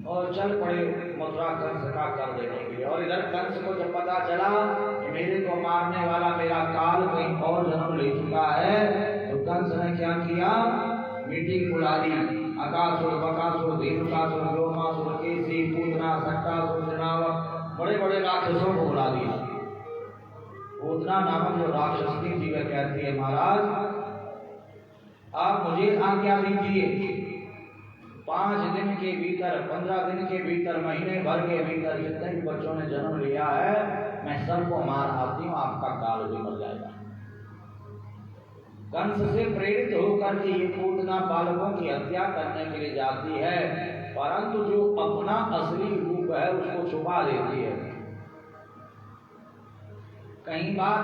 और चल पड़े मथुरा कंस का कर देने के लिए। और इधर कंस को जब पता चला कि मेरे को मारने वाला मेरा काल कहीं और जन्म ले चुका है, तो कंस ने क्या किया, मीटिंग बुला ली। अकासुर, बकासुर, धेनुकासुर, व्योमासुर, केसी, पूतना, सक्कासुर, जनावर, बड़े बड़े राक्षसों को बुला दिया। पूतना नामक जो राक्षसनी थी वह कहती है, महाराज आप मुझे आज्ञा दीजिए, 5 दिन के भीतर, 15 दिन के भीतर, महीने भर के भीतर जितने भी बच्चों ने जन्म लिया है मैं सबको मार आती हूँ, आपका काल भी मर जाएगा। कंस से प्रेरित होकर के ये पूतना बालकों की हत्या करने के लिए जाती है, परंतु जो अपना असली रूप है उसको छुपा देती है। कई बार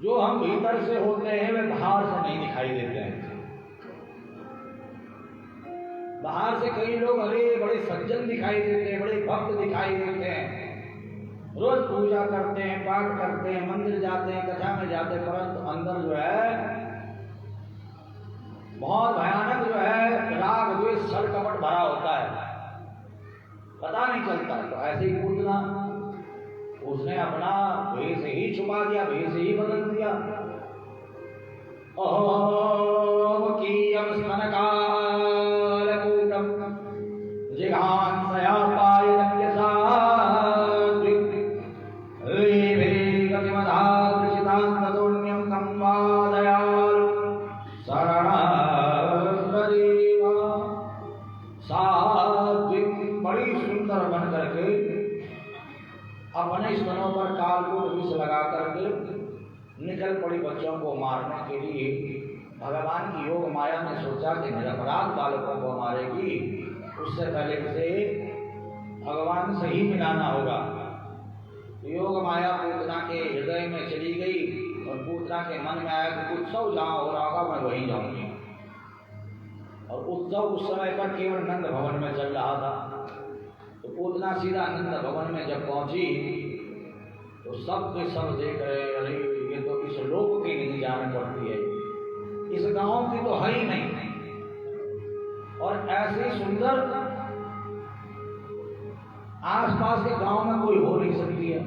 जो हम भीतर से होते हैं वे बाहर से नहीं दिखाई देते हैं। बाहर से कई लोग अरे बड़े सज्जन दिखाई देते हैं, बड़े भक्त दिखाई देते हैं, रोज पूजा करते हैं, पाठ करते हैं, मंदिर जाते हैं, कथा में जाते हैं, परंतु अंदर जो है बहुत भयानक जो है राग द्वेष छल कपट भरा होता है, पता नहीं चलता। तो ऐसे ही पूतना, उसने अपना भेष ही छुपा दिया, भेष ही बदल दिया। ओम कीयम स्मनकालकूटम जिघांसया पायनक्यसाद्विक लेभे गतिमदादृशितान्ततोण्यं कंवादयालु शरणदेवा। सात्विक बड़ी सुंदर बन करके अपने स्तनों पर कालकूट विष लगा करके निकल पड़ी बच्चों को मारने के लिए। भगवान की योग माया ने सोचा कि निरपराध बालकों को मारेगी, उससे पहले से भगवान से ही मिलाना होगा। योग माया पूतना के हृदय में चली गई और पूतना के मन में आया कि उत्सव जहाँ हो रहा होगा मैं वहीं जाऊंगी। और उत्सव उस समय पर केवल नंद भवन में चल रहा था। तो पूतना सीधा नंद भवन में जब पहुंची तो सब के सब देख रहे, अरे ये तो इस लोक की नहीं जान पड़ती है, इस गांव की तो है ही नहीं, और ऐसी सुंदर आसपास के गांव में कोई हो नहीं सकती है।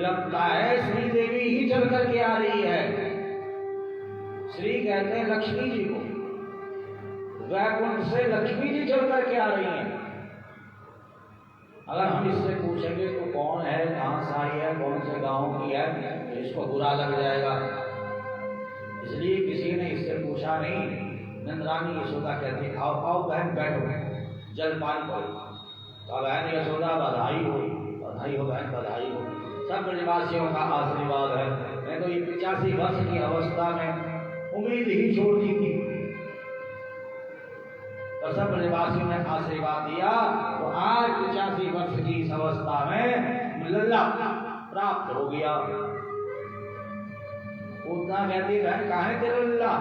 लगता है श्री देवी ही चल करके आ रही है। श्री कहते हैं लक्ष्मी जी को, वैकुंठ से लक्ष्मी जी चल करके आ रही हैं। अगर हम इससे पूछेंगे तो कौन है, कहाँ से आई है, कौन से गांव की है, तो इसको बुरा लग जाएगा, इसलिए किसी ने इससे पूछा नहीं। नंदरानी यशोदा कहती, आओ आओ बहन बैठो, जलपान करो। तो बहन यशोदा बधाई हो, बधाई हो बहन, बधाई हो। सब ब्रजवासियों का आशीर्वाद है। मैं तो ये 85 वर्ष की अवस्था में उम्मीद ही छोड़ दी थी, तो सब ब्रजवासियों ने आशीर्वाद दिया। तो आज 85 वर्ष की इस अवस्था में लल्ला प्राप्त हो गया। उतना कहती बहन, काहे थे लल्ला,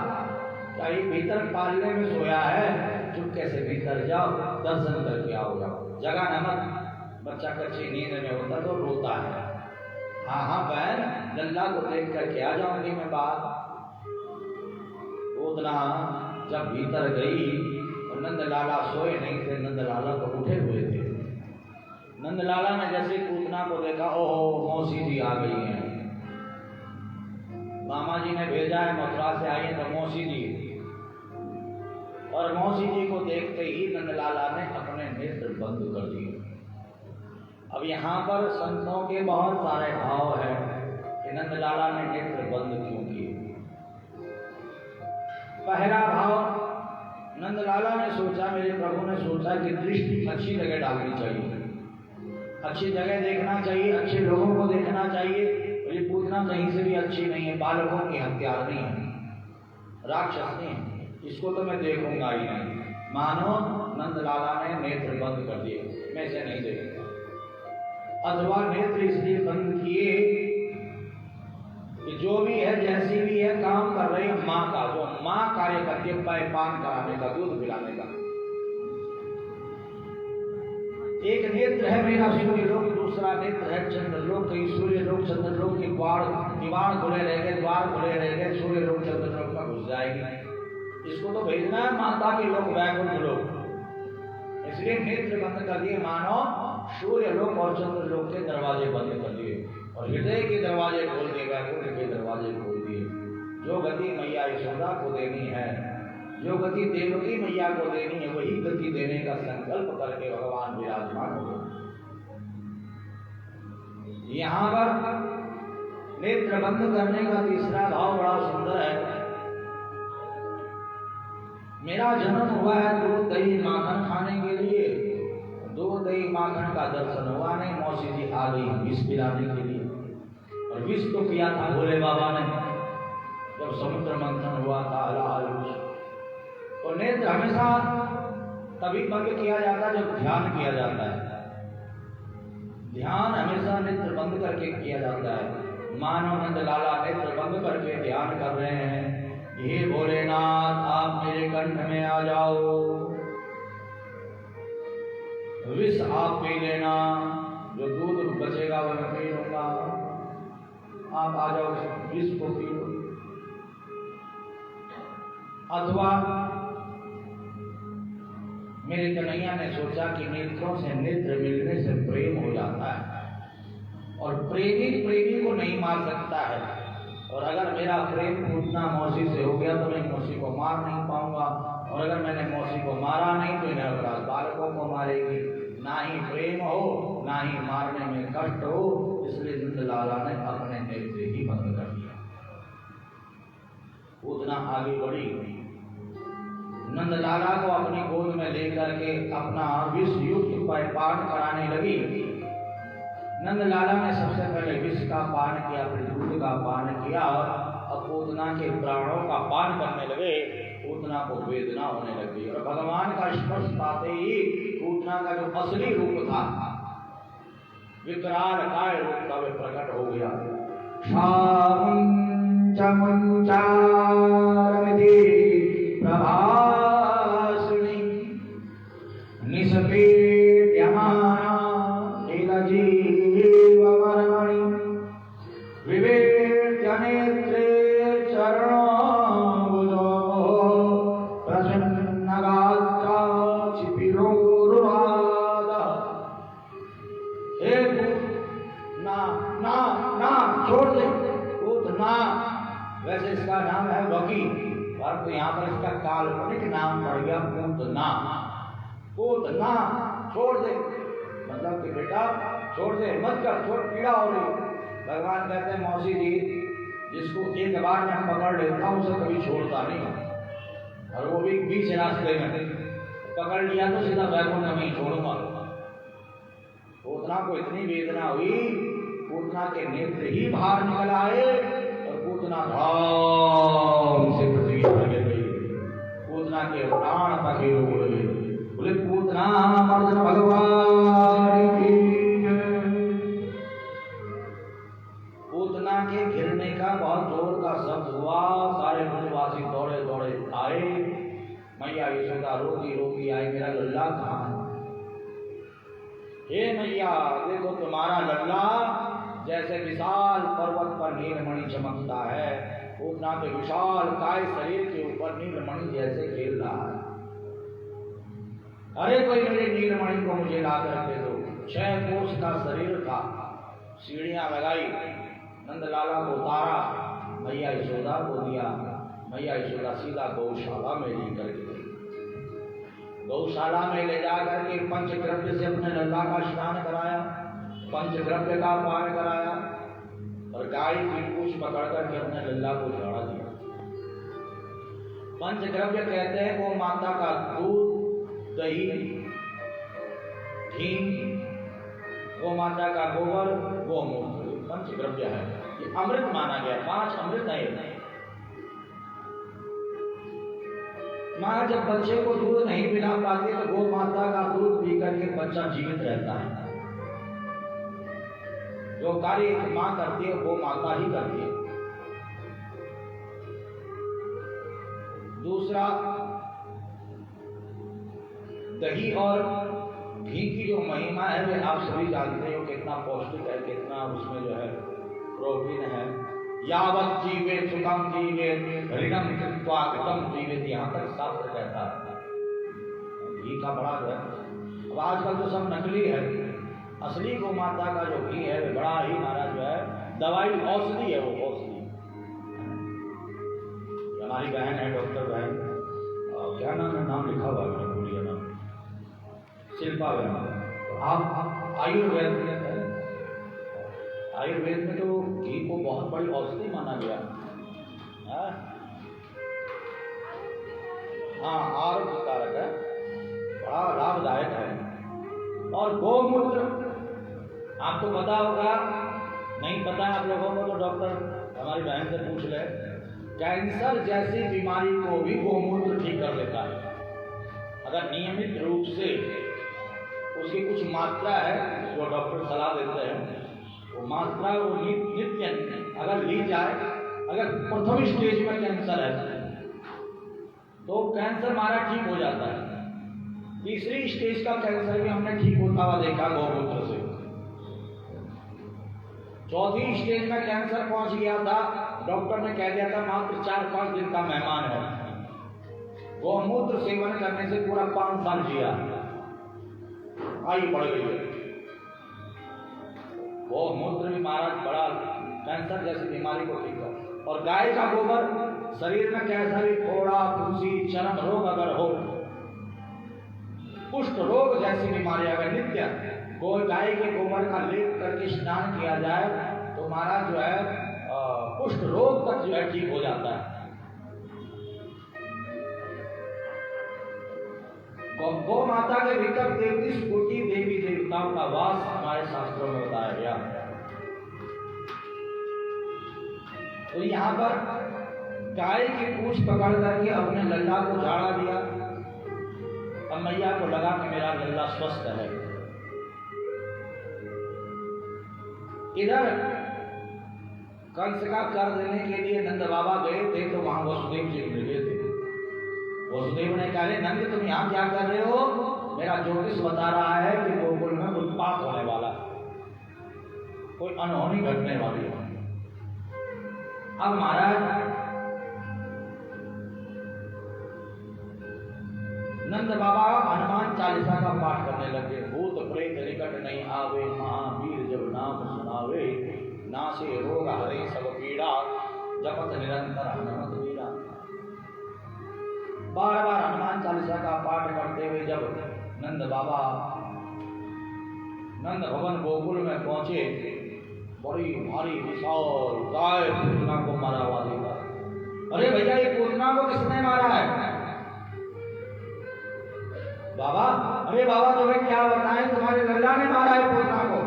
कहीं भीतर पालने में सोया है, चुपके से भीतर जाओ, दर्शन करके आओ। जाओ जगह नमक, बच्चा कच्ची नींद में होता तो रोता है। हाँ हाँ बहन, लल्ला को देख करके आ जाऊंगी मैं बाहर। उतना जब भीतर गई, नंदलाला सोए नहीं थे, नंदलाला तो उठे हुए थे। नंदलाला ने जैसे पूतना को देखा, ओहो मौसी जी आ गई हैं, मामा जी ने भेजा है, मथुरा से आई है तो मौसी जी। और मौसी जी को देखते ही नंदलाला ने अपने नेत्र बंद कर दिए। अब यहाँ पर संतों के बहुत सारे भाव है कि नंदलाला ने नेत्र बंद क्यों किए। पहला भाव, नंदलाला ने सोचा, मेरे प्रभु ने सोचा कि दृष्टि अच्छी जगह डालनी चाहिए। अच्छी जगह देखना चाहिए, अच्छे लोगों को देखना चाहिए। और ये पूतना कहीं से भी अच्छी नहीं है, बालकों की हत्यार नहीं है, राक्षस नहीं है, इसको तो मैं देखूंगा ही नहीं। मानो नंदलाला ने नेत्र बंद कर दिए, मैं इसे नहीं देखूंगा। अथवा नेत्र इसलिए बंद किए कि जो भी है, जैसी भी है, काम कर रही है माँ का, जो माँ कार्य करती है पान कराने का, दूध पिलाने का। एक नेत्र है मेरा सूर्य लोक, दूसरा नेत्र है चंद्रलोक। कहीं सूर्य लोक चंद्रलोक के किवाड़ खुले रह गए, द्वार खुले रह गए, सूर्य लोक चंद्रलोक में घुस जाएगी। इसको तो भेजना है माता के लोक, वैकुंठ लोक। इसलिए नेत्र बंद कर दिए, मानो सूर्य लोक और चंद्रलोक के दरवाजे बंद कर दिए और हृदय के दरवाजे खोल दिए, वैकुंठ के दरवाजे खोल दिए। जो गति मैया यशोदा को देनी है, जो गति देवकी मैया को देनी है, वही गति देने का संकल्प करके भगवान विराजमान हो गए। यहाँ पर नेत्र बंद करने का तीसरा भाव बड़ा सुंदर है। मेरा जन्म हुआ है दूध दही माखन खाने के लिए, दूध दही माखन का दर्शन हुआ नहीं, मौसी जी आ गई विष पिलाने के लिए। और विष तो पिया था भोले बाबा ने जब समुद्र मंथन हुआ था, लाल विष। और नेत्र हमेशा तभी बंद किया जाता है जब ध्यान किया जाता है। ध्यान हमेशा नेत्र बंद करके किया जाता है। मानव नंद लाला नेत्र बंद करके ध्यान कर रहे हैं, हे भोलेनाथ आप मेरे कंठ में आ जाओ, विष आप पी लेना, जो दूध बचेगा वह मैं पी लूंगा, आप आ जाओ विष को पी लो। अथवा मेरे कन्हैया ने सोचा कि नेत्रों से नेत्र मिलने से प्रेम हो जाता है और प्रेमी प्रेमी को नहीं मार सकता है। और अगर मेरा प्रेम पूतना मौसी से हो गया तो मैं मौसी को मार नहीं पाऊंगा, और अगर मैंने मौसी को मारा नहीं तो इन्हें अपराध बालकों को मारेगी। ना ही प्रेम हो, ना ही मारने में कष्ट हो, इसलिए नंदलाला ने अपने नेत्र ही बंद कर दिया। पूतना आगे बढ़ी, नंदलाला को अपनी गोद में लेकर के अपना विष युक्त पान कराने लगी। नंदलाला ने सबसे पहले विष का पान किया, फिर दूध का पान किया। अब पूतना के प्राणों का पान करने लगे। पूतना को वेदना होने लगी और भगवान का स्पर्श पाते ही पूतना का जो असली रूप था, विकराल काय रूप का वे प्रकट हो गया। प्रभासिनी निष्पेद्यमाना नीलजीवमर्मणि विवेक्य नेत्रे चरणोबुधो प्रसन्नगात्रा क्षिपिरोरुहादः। हे ना ना ना छोड़ दे पूतना, वैसे इसका नाम है वकी, परंतु यहाँ पर इसका काल्पनिक नाम पड़ गया पूतना। पूतना छोड़ दे, मतलब कि बेटा छोड़ दे, मत कर, छोड़, पीड़ा हो रही। भगवान कहते हैं मौसी जी, जिसको एक बार में पकड़ लेता हूं उसे कभी छोड़ता नहीं, और वो भी बीच रास्ते में पकड़ लिया तो सीधा वैकुंठ में ही छोड़ूंगा। पूतना को इतनी वेदना हुई, पूतना के नेत्र ही बाहर निकल आए और पूतना धाम से पृथ्वी पर गिर गई। पूतना के प्राण पखेरु उड़ गए। बोले पूतना मर्दन भगवान की। पूतना के गिरने का बहुत जोर का शब्द हुआ, सारे ब्रजवासी दौड़े दौड़े आए। मैया यशोदा रोती रोती आई, मेरा लल्ला कहाँ है? हे मैया देखो तुम्हारा लल्ला जैसे विशाल पर्वत पर नीलमणि चमकता है, पूतना के विशाल काय शरीर के ऊपर नीलमणि जैसे खेल रहा है। अरे कोई मेरे नीलमणि को मुझे ला कर दे दो। 6 कोस का शरीर था। सीढ़ियां लगाई, नंदलाला को उतारा, मैया यशोदा को दिया। मैया यशोदा सीधा गौशाला में लेकर गई। गौशाला में ले जाकर के पंचद्रव्य से अपने लल्ला का स्नान कराया, पंचद्रव्य का पान कराया और गाय की पूंछ पकड़ करके अपने लल्ला को चढ़ा दिया। पंचद्रव्य कहते हैं वो माता का दूध, दही, घी, गौ माता का गोबर, गोमूत्र, पंचद्रव्य है, ये अमृत माना गया। 5 अमृत है। माँ जब बच्चे को दूध नहीं पिला पाती तो गौ माता का दूध पी करके बच्चा जीवित रहता है। जो कार्य एक माँ करती है वो माता ही करती है। दूसरा, दही और घी की जो महिमा है वे आप सभी जानते हो, कितना पौष्टिक है, कितना उसमें जो है प्रोटीन है। यावत् जीवे सुखम जीवे ऋणम कृत्वा कृतम जीवे, यहाँ तक शास्त्र कहता है। घी का बड़ा जो है, अब आजकल तो सब नकली है। असली गौ माता का जो घी है वो बड़ा ही हमारा जो है दवाई औषधि है, वो औषधि। हमारी बहन है डॉक्टर बहन, क्या नाम है, नाम लिखा हुआ है, भूलिए नाम, शिल्पा बहन। आप आयुर्वेद में तो घी को बहुत बड़ी औषधि माना गया। हाँ, आरोग्य कारक है, बड़ा लाभदायक है। और गौमूत्र आपको पता होगा, नहीं पता आप लोगों को तो डॉक्टर हमारी बहन से पूछ ले। कैंसर जैसी बीमारी को भी गौमूत्र ठीक कर देता है, अगर नियमित रूप से उसकी कुछ मात्रा है जो डॉक्टर सलाह देते हैं, वो मात्रा वो नित्य अगर ली जाए। अगर प्रथम स्टेज में कैंसर है तो कैंसर हमारा ठीक हो जाता है। तीसरी स्टेज का कैंसर भी हमने ठीक होता हुआ देखा गौमूत्र से। चौथी स्टेज में कैंसर पहुंच गया था, डॉक्टर ने कह दिया था मात्र 4-5 दिन का मेहमान है। गौमूत्र सेवन करने से पूरा 5 साल जिया, आयु बढ़ गई है। गौमूत्र भी महाराज बड़ा कैंसर जैसी बीमारी को ठीक कर। और गाय का गोबर शरीर में कैसा भी फोड़ा, फुंसी, चर्म रोग अगर हो, कुष्ठ रोग जैसी बीमारी अगर नित्य गाय के गोबर का लेप करके स्नान किया जाए तो महाराज जो है कुष्ठ रोग तक जो है ठीक हो जाता है। गौ माता के भीतर 33 कोटि देवी देवताओं का वास हमारे शास्त्रों में बताया गया। तो यहाँ पर गाय की पूंछ पकड़ करके अपने लल्ला को झाड़ा दिया। अब मैया को लगा कि मेरा लल्ला स्वस्थ है। इधर कंस का कर देने के लिए नंद बाबा गए थे तो वहां वसुदेव जी मिल गए थे। वसुदेव ने कहा, नंद तुम यहाँ क्या कर रहे हो? मेरा ज्योतिष बता रहा है कि गोकुल में उत्पात होने वाला, कोई अनहोनी घटने वाली है। अब महाराज नंद बाबा हनुमान चालीसा का पाठ करने लगे। भूत प्रेत निकट नहीं आवे, महावीर जब नाम सुनावे, नासे रोग हरे सब पीड़ा, जपत निरंतर हनुमत वीरा। बार बार हनुमान चालीसा का पाठ करते हुए जब नंद बाबा नंद भवन गोकुल में पहुंचे, बड़ी भारी विशाल गाय पूतना को मारा हुआ देखा। अरे भैया, ये पूतना को किसने मारा है? बाबा, अरे बाबा तुम्हें क्या बताएं, तुम्हारे लल्ला ने मारा है पूतना को।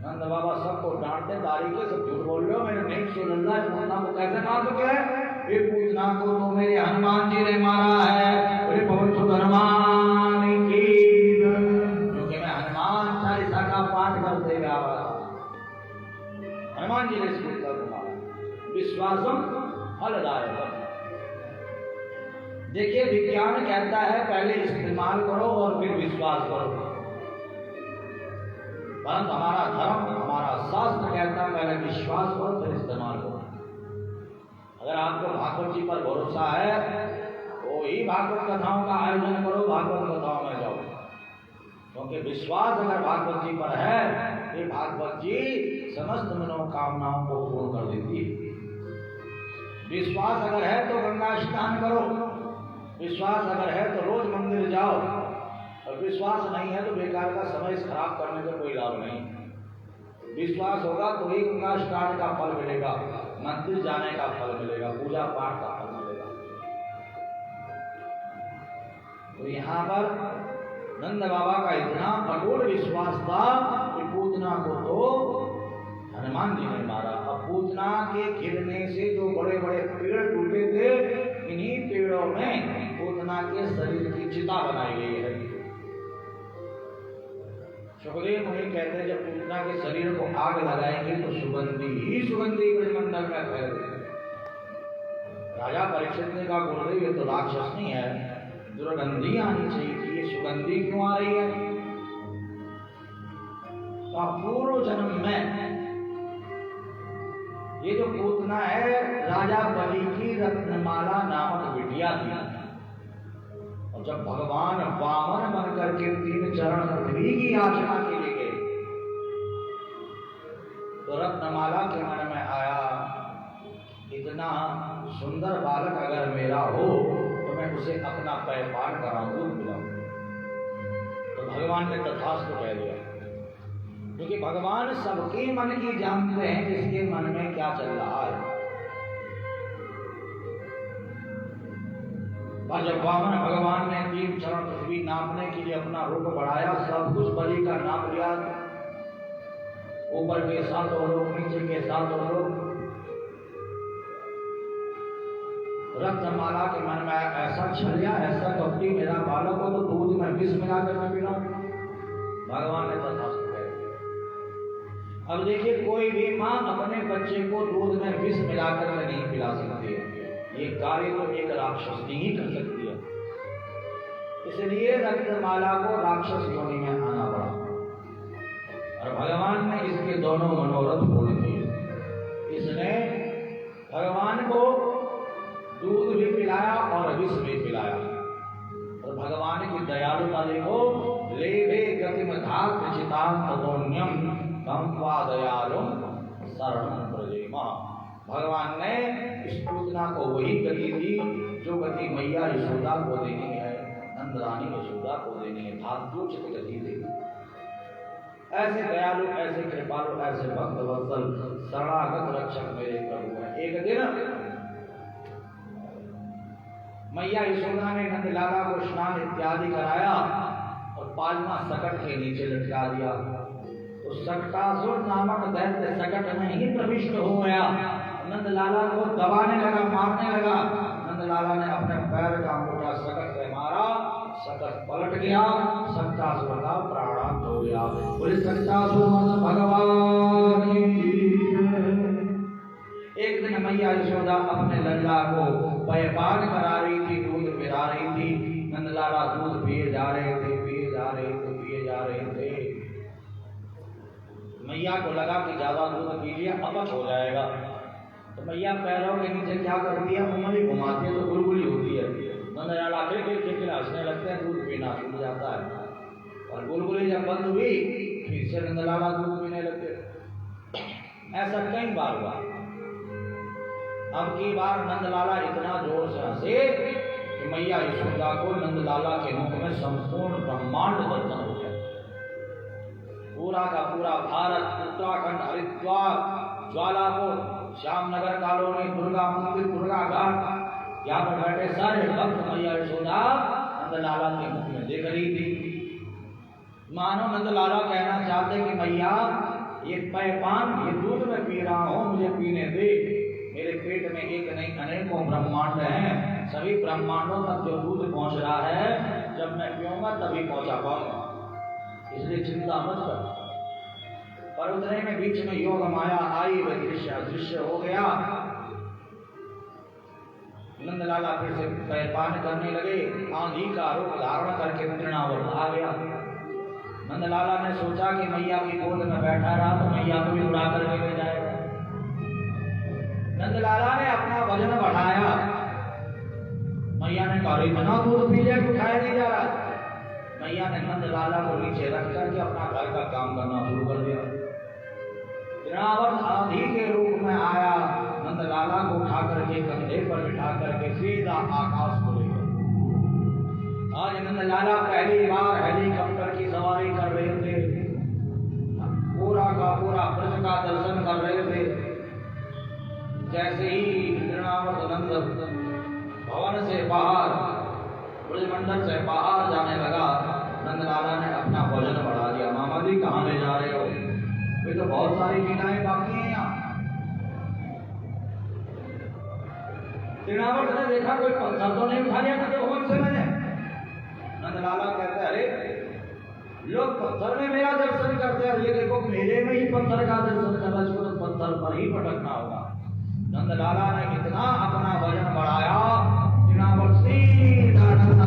नंद बाबा सबको डांटते, तारीखे सब झूठ बोल रहे हो, मैंने नहीं सुन, लल्ला पूतना को कैसे मार चुके हैं? ये पूतना को तो मेरे हनुमान जी ने मारा है। अरे पवन सुत हनुमान की, क्योंकि मैं हनुमान चालीसा का पाठ करते हुए आ रहा था, हनुमान जी ने इस पुत्र को मारा। विश्वासम फलदायक। देखिए, विज्ञान कहता है पहले इस्तेमाल करो और फिर विश्वास करो, परंतु हमारा धर्म, हमारा शास्त्र कहता है पहले विश्वास करो फिर इस्तेमाल करो। अगर आपको भागवत जी पर भरोसा है तो ही भागवत कथाओं का आयोजन करो, भागवत कथाओं में जाओ, क्योंकि विश्वास अगर भागवत जी पर है तो भागवत जी समस्त मनोकामनाओं को पूर्ण कर देती है। विश्वास अगर है तो गंगा स्नान करो, विश्वास अगर है तो रोज मंदिर जाओ, और विश्वास नहीं है तो बेकार का समय खराब करने का कोई लाभ नहीं। विश्वास होगा तो ही गंगा स्नान का फल मिलेगा, मंदिर जाने का फल मिलेगा, पूजा पाठ का फल मिलेगा। तो यहाँ पर नंद बाबा का इतना अटूट विश्वास था कि पूतना को तो हनुमान जी ने मारा। अब पूतना के गिरने से जो बड़े बड़े पेड़ टूटे थे, इन्हीं पेड़ों में पूतना के शरीर की चिता बनाई गई है। सुखदेव मुनि कहते हैं जब पूतना के शरीर को आग लगाएंगे तो सुगंधी ही सुगंधी ब्रह्मंडल में फैलेगी। राजा परीक्षित ने कहा गुरुदेव ये तो राक्षस नहीं है, दुर्गंधी आनी चाहिए कि ये सुगंधी क्यों आ रही है? तो पूर्व जन्म में ये जो पूतना है राजा बलि की रत्नमाला नामक बिटिया थी। और जब भगवान वामन बन करके 3 चरण पृथ्वी की याचना के लिए गए तो रत्नमाला के मन में आया इतना सुंदर बालक अगर मेरा हो तो मैं उसे अपना पैपान कराऊं, दूध पिलाऊं। तो भगवान ने तथास्तु कह दिया, क्योंकि भगवान सबके मन की जानते हैं किसके मन में क्या चल रहा है। और जब वामन भगवान ने 3 चरण पृथ्वी नापने के लिए अपना रूप बढ़ाया, सब कुछ बलि का नाप लिया, ऊपर के 7 लोग, नीचे के 7 लोग। रत्नमाला के मन में ऐसा छलिया, ऐसा कपटी मेरा बालक को तो दूध में विष मिला कर मैं पिलाऊं। भगवान ने तथास्तु कह दिया। अब देखिए कोई भी माँ अपने बच्चे को दूध में विष मिलाकर के नहीं पिला सकती है, ये कार्य तो एक राक्षसी ही कर सकती है। इसलिए रत्नमाला को राक्षस योनि में आना पड़ा और भगवान ने इसके दोनों मनोरथ पूर्ण किए। इसने भगवान को दूध भी पिलाया और विष भी पिलाया। और भगवान की दयालुता देखो, लेभे गतिम धात चितां ततोन्यम कंपा दयालु शरणं प्रजेमा। भगवान ने इस पूतना को वही गति दी जो गति मैया यशोदा को देनी है, नंदरानी यशोदा को देनी है, धात्योचित गति दी। ऐसे दयालु, ऐसे कृपालु, ऐसे भक्त वत्सल शरणागत रक्षक मेरे प्रभु हैं। एक दिन मैया यशोदा ने नंदलाला को स्नान इत्यादि कराया और पालना सकट के नीचे लटका दिया। तो सकटासुर नामक दैत्य सकट में ही प्रविष्ट हो गया, नंदलाला को दबाने लगा, मारने लगा। नंदलाला ने अपने पैर का अंगूठा सकट से मारा, सकट पलट गया, सकटासुर का प्राणांत हो गया। बोले सकटासुर भगवान की। एक दिन मैया यशोदा अपने लल्ला को पयपान करा रही थी, दूध पिला रही थी। नंदलाला दूध पिए जा रहे थे, पिए जा रहे थे, पिए जा रहे थे। मैया को लगा कि ज्यादा दूध पी लिया अपच हो जाएगा, तो मैया पैरों के नीचे क्या करती है, उंगली घुमाती है तो गुलगुली होती है। नंदलाला खिलखिल हंसने लगते हैं, दूध पीना छूट जाता है। और गुलगुली जब बंद हुई फिर से नंदलाला दूध पीने लगते। ऐसा कई बार हुआ। अब की बार नंदलाला इतना जोर से हंसे कि मैया यशोदा को नंदलाला के मुख में संपूर्ण ब्रह्मांड दर्शन हो गया। पूरा का पूरा भारत, उत्तराखंड, हरिद्वार, ज्वालापुर, श्यामनगर कॉलोनी, दुर्गा मंदिर, दुर्गा घाट, यहाँ पर बैठे सारे भक्त मैया यशोदा नंदलाला के मुख में देख रही थी। मानो नंदलाला कहना चाहते कि मैया ये पैपान, ये दूध में पी रहा हूँ, मुझे पीने दे। मेरे पेट में एक नहीं अनेकों ब्रह्मांड हैं, सभी ब्रह्मांडों तक जो दूध पहुंच रहा है, जब मैं पीऊंगा तभी पहुंचा पाऊंगा, इसलिए चिंता मत कर। पर उतने में बीच में योग माया आई, वह दृश्य अदृश्य हो गया। नंदलाला फिर से पैपान करने लगे, आंधी का रूप धारण करके तृणावर्त आ गया। नंदलाला ने सोचा कि मैया की गोद में बैठा रहा तो मैया को भी उड़ा कर ले जाएगा। नंदलाला ने अपना वजन बढ़ाया। मैया ने कहा इतना दूध पी लिया कि उठाया नहीं जा रहा। मैया ने नंदलाला को नीचे रख करके अपना घर का काम करना शुरू कर दिया। तृणावर्त आंधी के रूप में आया, नंदलाला को उठा करके कंधे पर बिठा करके सीधा आकाश को ले गया। आज नंदलाला पहली बार हेलीकॉप्टर की सवारी कर रहे थे, पूरा का पूरा ब्रज का दर्शन कर रहे थे। जैसे ही तृणावर्त नंद भवन से बाहर, ब्रजमंडल से बाहर जाने लगा, नंदलाला ने अपना वजन बढ़ा दिया। मामा जी कहाँ ले जा रहे हो? वे तो बहुत सारी लीलाएं बाकी हैं यहाँ। तृणावर्त ने देखा कोई पत्थर तो नहीं उठा लिया तपोवन से मैंने। नंदलाला कहते अरे लोग पत्थर में मेरा दर्शन करते हैं, ये देखो मेरे में ही पत्थर का दर्शन करना, इसको तो पत्थर पर ही पटकना होगा। नंदलाला ने इतना अपना वजन बढ़ाया, तृणावर्त सीधा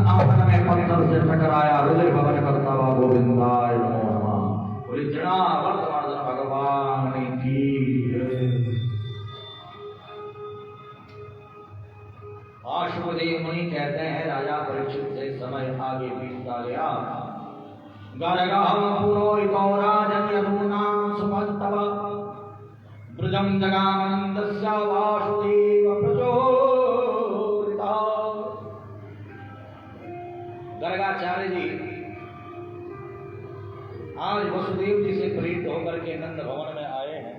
आंगन में पत्थर से टकराया। हृदय भवन करता हुआ गोविंदाय नमो नमः। बोले तृणावर्त भगवान की शुभदेव मुनि कहते हैं राजा परीक्षित से समय आगे बीतता गया। गर्गः पुरोहितो राजन् यदूनां सुमन्तव ब्रजं जगामनन्दस्य वासुदेव प्रचोदितः। गर्गाचार्य जी आज वसुदेव जी से प्रेरित होकर के नंद भवन में आए हैं।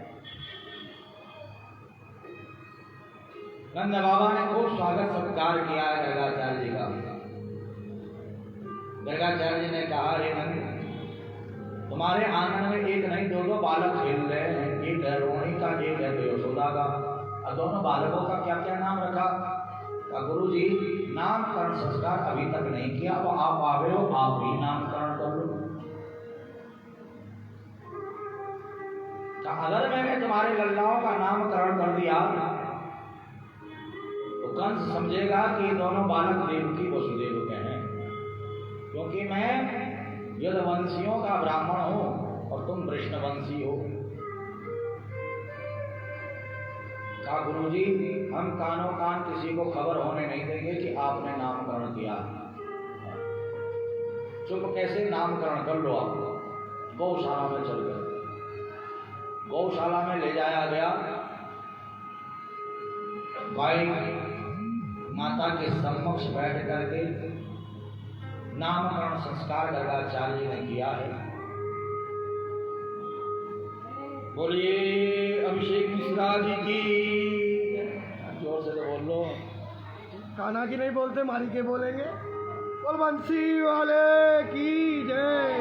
नंद बाबा ने खूब स्वागत सत्कार किया है गर्गाचार्य जी का। गर्गाचार्य जी ने कहा रे नंद, तुम्हारे आंगन में एक नहीं दो बालक खेल रहे हैं, एक है रोहिणी का, एक है यशोदा का। और दोनों बालकों का क्या क्या नाम रखा? गुरु जी नामकरण संस्कार अभी तक नहीं किया, तो आप आ गए हो, आप ही नामकरण कर लो। अगर मैंने तुम्हारे लल्लाओं का नामकरण कर दिया तो कंस समझेगा कि ये दोनों बालक देवकी वसुदेव के हैं, क्योंकि मैं यदुवंशियों का ब्राह्मण हूं और तुम वैष्णवंशी हो। कहा गुरुजी हम कानों कान किसी को खबर होने नहीं देंगे कि आपने नामकरण किया। चुप कैसे नामकरण कर लो आप। गौशाला में चल गए। गौशाला में ले जाया गया। गाय माता के सम्मुख बैठ करके नामकरण संस्कार गर्गाचार्य जी ने किया है। बोलिए अभिषेक मिश्रा जी की। जोर से तो बोल लो। कान्हा की नहीं बोलते, मारी के बोलेंगे। बोल बंसी वाले की जय।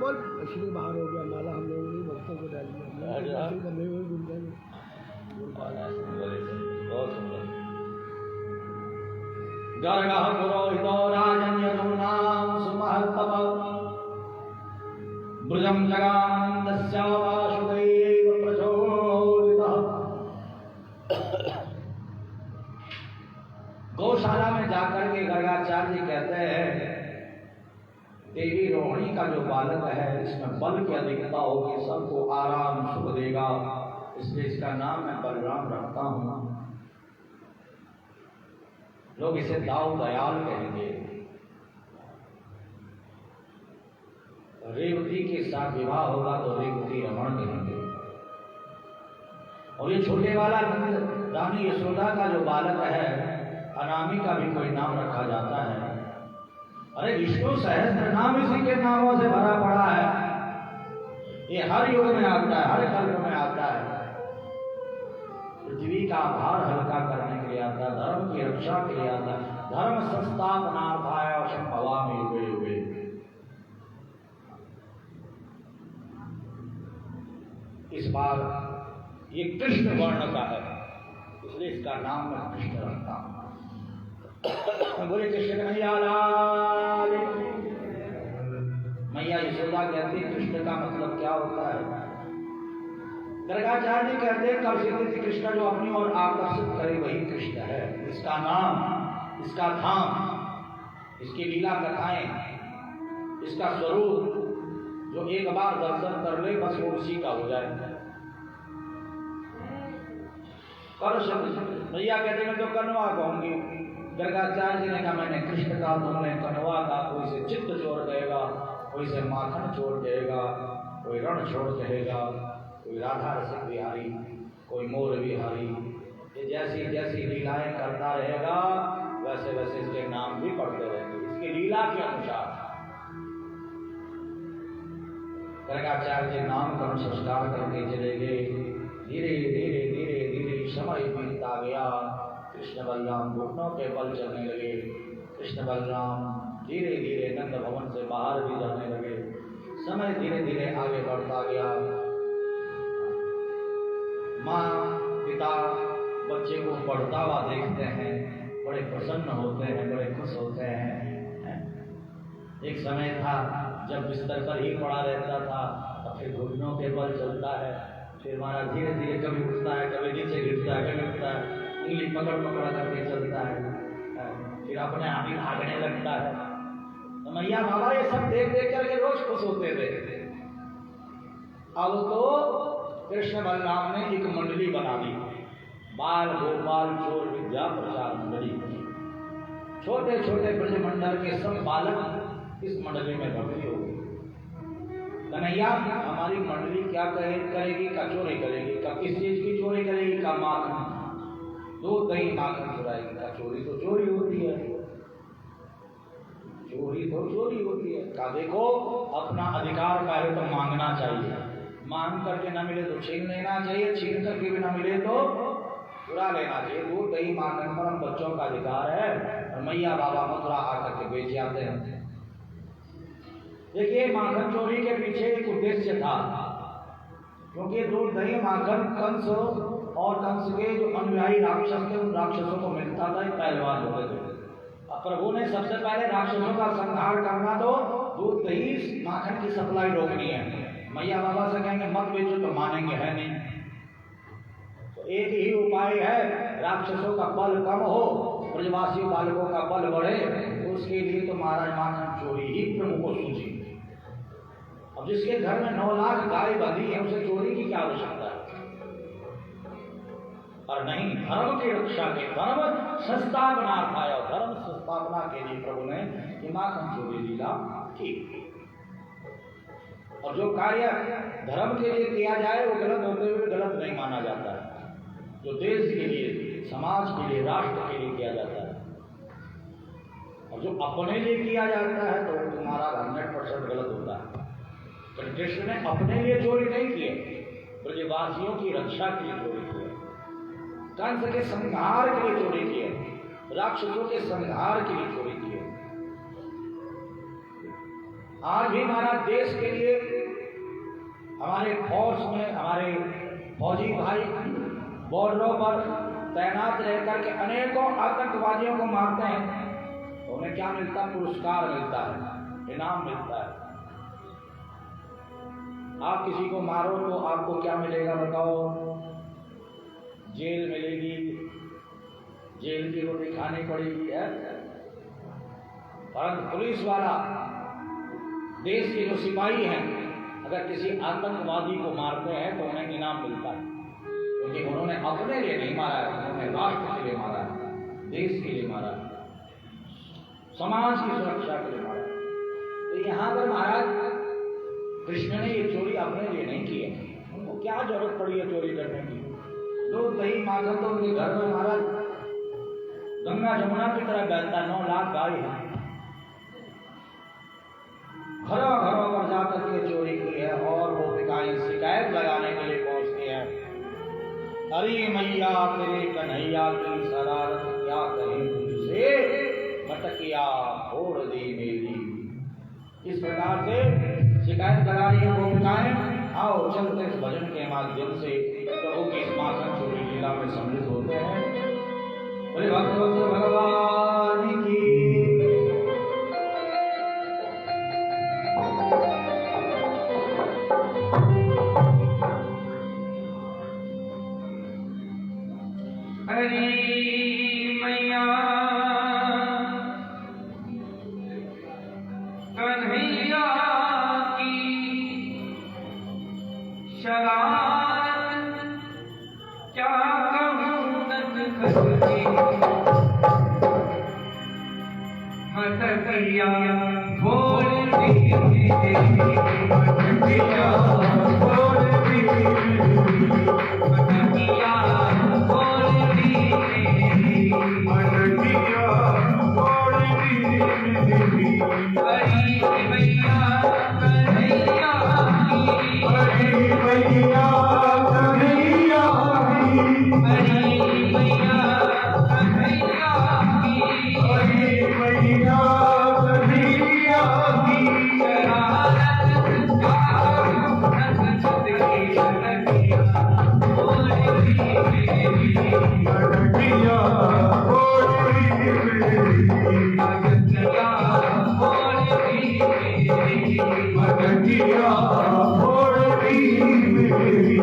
बोल इसलिए बाहर हो गया माला, हम लोगों ने भक्तों को डाल दिया। गर्गः पुरोहितो राजन् यदूनां सुमहत्तव ब्रजं जगामनन्दस्य वासुदेव प्रचोदितः। गौशाला में जाकर के गर्गाचार्य जी कहते हैं देवी रोहिणी का जो बालक है इसमें बल की अधिकता होगी, सबको आराम सुख देगा, इसलिए इसका नाम मैं बलराम रखता हूं। लोग इसे दाऊ दयाल कहेंगे। रेवती के साथ विवाह होगा तो रेवती रमण कहेंगे। और ये छोटे वाला रानी यशोदा का जो बालक है अनामिका भी कोई नाम रखा जाता है। अरे विष्णु सहस्त्र नाम इसी के नामों से भरा पड़ा है। ये हर युग में आता है, हर कल्प में आता है। पृथ्वी का भार हल्का करने के लिए आता है, धर्म की रक्षा के लिए आता है, धर्म संस्थापनार्थाय संभवामि युगे युगे। इस बार ये कृष्ण वर्ण का है, इसलिए इसका नाम मैं कृष्ण रखता हूं। बोले कृष्ण कन्हैया लाल। मैया यशोदा कहती कृष्ण का मतलब क्या होता है? गर्गाचार्य जी कहते हैं कर्षित कृष्ण जो अपनी ओर आकर्षित करे वही कृष्ण है। इसका नाम, इसका धाम, इसकी लीला कथाएं, इसका स्वरूप जो एक बार दर्शन कर ले बस वो उसी का हो जाए। भैया कहते मैं तो कन्वा कहूंगी। गर्गाचार्य जी ने कहा मैंने कृष्ण का, तुमने कन्वा का। कोई से चित्त चोर कहेगा, कोई से माखन चोर कहेगा, कोई रण छोड़ कहेगा, कोई राधा रसिक बिहारी, कोई मोर बिहारी। ये जैसी जैसी लीलाएं करता रहेगा वैसे वैसे इसके नाम भी पढ़ते रहेंगे, इसकी लीला के अनुसार। गर्गाचार्य जी नामकरण संस्कार करके चले गए। धीरे धीरे धीरे धीरे समय बीतता गया। कृष्ण बलराम घुटनों के बल चलने लगे। कृष्ण बलराम धीरे धीरे नंद भवन से बाहर भी जाने लगे। समय धीरे धीरे आगे बढ़ता गया। माँ पिता बच्चे को पढ़ता हुआ देखते हैं, बड़े प्रसन्न होते हैं, बड़े खुश होते हैं। एक समय था जब बिस्तर पर ही पड़ा रहता था, और फिर घुटनों के बल चलता है, फिर महाराज धीरे धीरे कभी उठता है, कभी नीचे गिरता है, कभी उठता है, उंगली पकड़ पकड़ करके चलता है, फिर अपने आप ही भागने लगता है। तो मैया बाबा ये सब देख देख करके रोज खुश होते थे। अब तो कृष्ण बलराम ने एक मंडली बना दी, बाल गोपाल चोर विद्या प्रचार मंडली। छोटे छोटे ब्रजमंडल के सब बालक इस मंडली में भर्ती हो गए। कन्हैया हमारी मंडली क्या करेगी? का चोरी करेगी? का किस चीज की चोरी करेगी? का माखन, दूध दही माखन चुराएगी। का चोरी तो चोरी होती है, चोरी तो चोरी होती है। का देखो अपना अधिकार का है तो मांगना चाहिए, मांग करके ना मिले तो छीन लेना चाहिए, छीन करके भी ना मिले तो चुरा लेना चाहिए। दूध दही माखन पर हम बच्चों का अधिकार है, और मैया बाबा मथुरा आकर के बेच जाते हैं। देखिए माखन चोरी के पीछे एक उद्देश्य था, क्योंकि दूध दही माखन कंस और कंस के जो अनुयायी राक्षस थे उन राक्षसों को मिलता था, पहलवान होते थे। अब प्रभु ने सबसे पहले राक्षसों का संहार करना, तो दूध दही माखन की सप्लाई रोकनी है। मैया बाबा से कहेंगे मत बेचो तो मानेंगे है नहीं। तो एक ही उपाय है, राक्षसों का बल कम हो, ब्रजवासी बालकों का बल बढ़े, तो उसके लिए तो महाराज माखन चोरी ही प्रमुख सूची। अब जिसके घर में 9 लाख गाय बंधी है उसे चोरी की क्या आवश्यकता है? और नहीं, धर्म की रक्षा के, धर्म संस्थापना था, और धर्म संस्थापना के लिए प्रभु ने ये माखन चोरी लीला की। और जो कार्य धर्म के लिए किया जाए वो गलत होते हुए गलत नहीं माना जाता है। जो देश के लिए, समाज के लिए, राष्ट्र के लिए किया जाता है, और जो अपने लिए किया जाता है तो तुम्हारा 100% गलत होता है। तो कृष्ण ने अपने लिए चोरी नहीं किए, ब्रजवासियों की रक्षा के लिए चोरी किए, कंस के संहार के लिए चोरी किए, राक्षसों के संहार के लिए चोरी किए। आज भी हमारा देश के लिए हमारे फोर्स में हमारे फौजी भाई बॉर्डरों पर तैनात रहकर के अनेकों आतंकवादियों को मारते हैं, तो उन्हें क्या मिलता है? पुरस्कार मिलता है, इनाम मिलता है। आप किसी को मारो तो आपको क्या मिलेगा बताओ? जेल मिलेगी, जेल की रोटी खानी पड़ेगी है। परंतु पुलिस वाला, देश के जो सिपाही हैं, अगर किसी आतंकवादी को मारते हैं तो उन्हें इनाम मिलता है, क्योंकि उन्होंने अपने लिए नहीं मारा है, उन्होंने राष्ट्र के लिए मारा है, देश के लिए मारा है, समाज की सुरक्षा के लिए मारा है। तो यहाँ पर महाराज कृष्ण ने ये चोरी अपने लिए नहीं की है, उनको क्या जरूरत पड़ी है चोरी करने की? दूध दही माखन तो उनके घर में महाराज गंगा जमुना की तरह बहता, 9 लाख गाय है, घरों घरों पर जाकर के चोरी की है। और वो गोपिकाएं शिकायत लगाने के लिए पहुंचती है, अरे मैया तेरे कन्हैया की शरारत क्या कहें तुझसे, मटकिया फोड़ दी मेरी। इस प्रकार से शिकायत लगा रही है गोपिकाएं। आओ चलते इस भजन के माध्यम से प्रभु की इस माखन चोरी लीला में सम्मिलित होते हैं। बोले भगवत भगवान की। हरी मैया कन्हैया की शरारत क्या कहूँ नटखटी, मटकिया फोड़ दी मटकिया फोड़ दी मटकिया फोड़ दी मटकिया फोड़ दी। हरी मैया कन्हैया की, हरी मैया कन्हैया की, हरी मैया कन्हैया की, हरी मैया भगतिया भोरती मेरी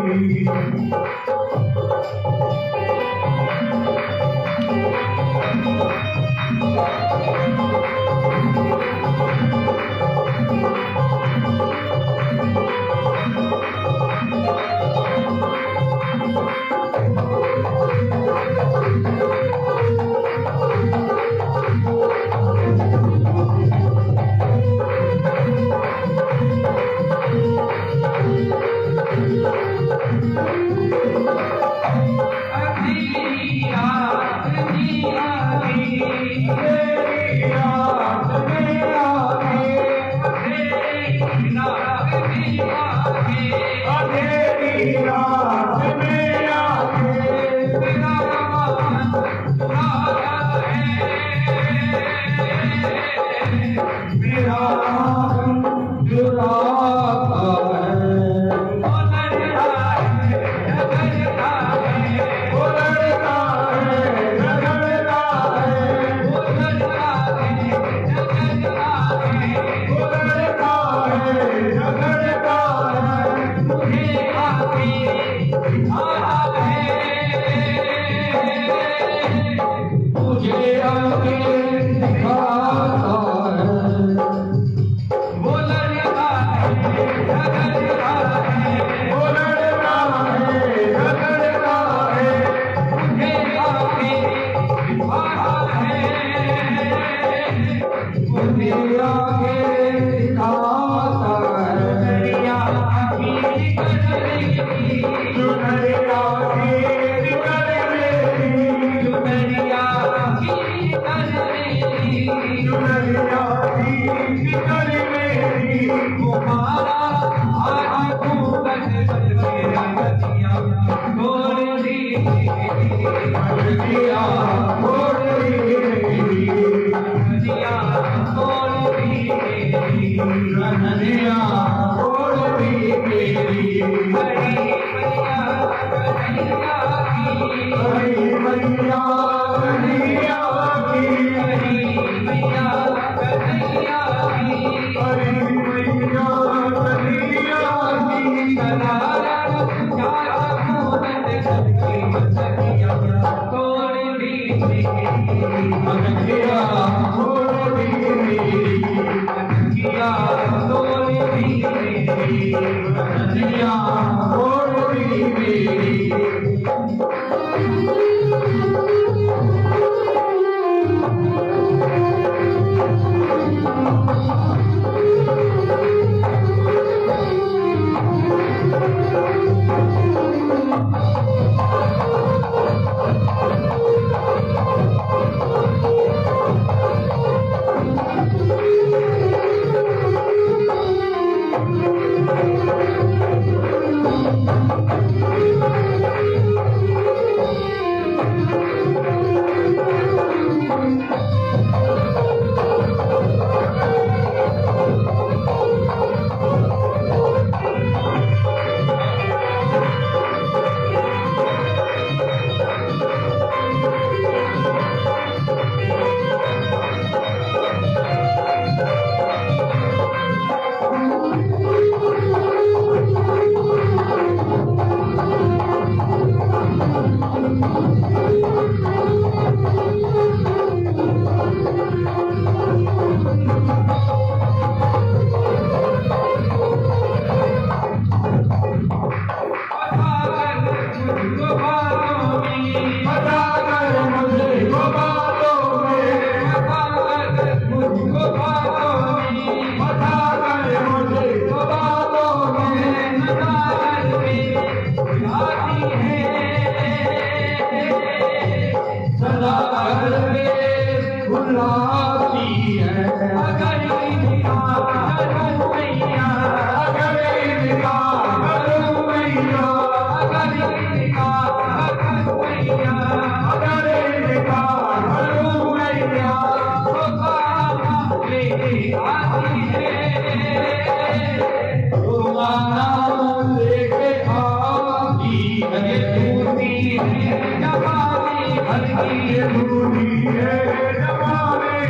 है जमाने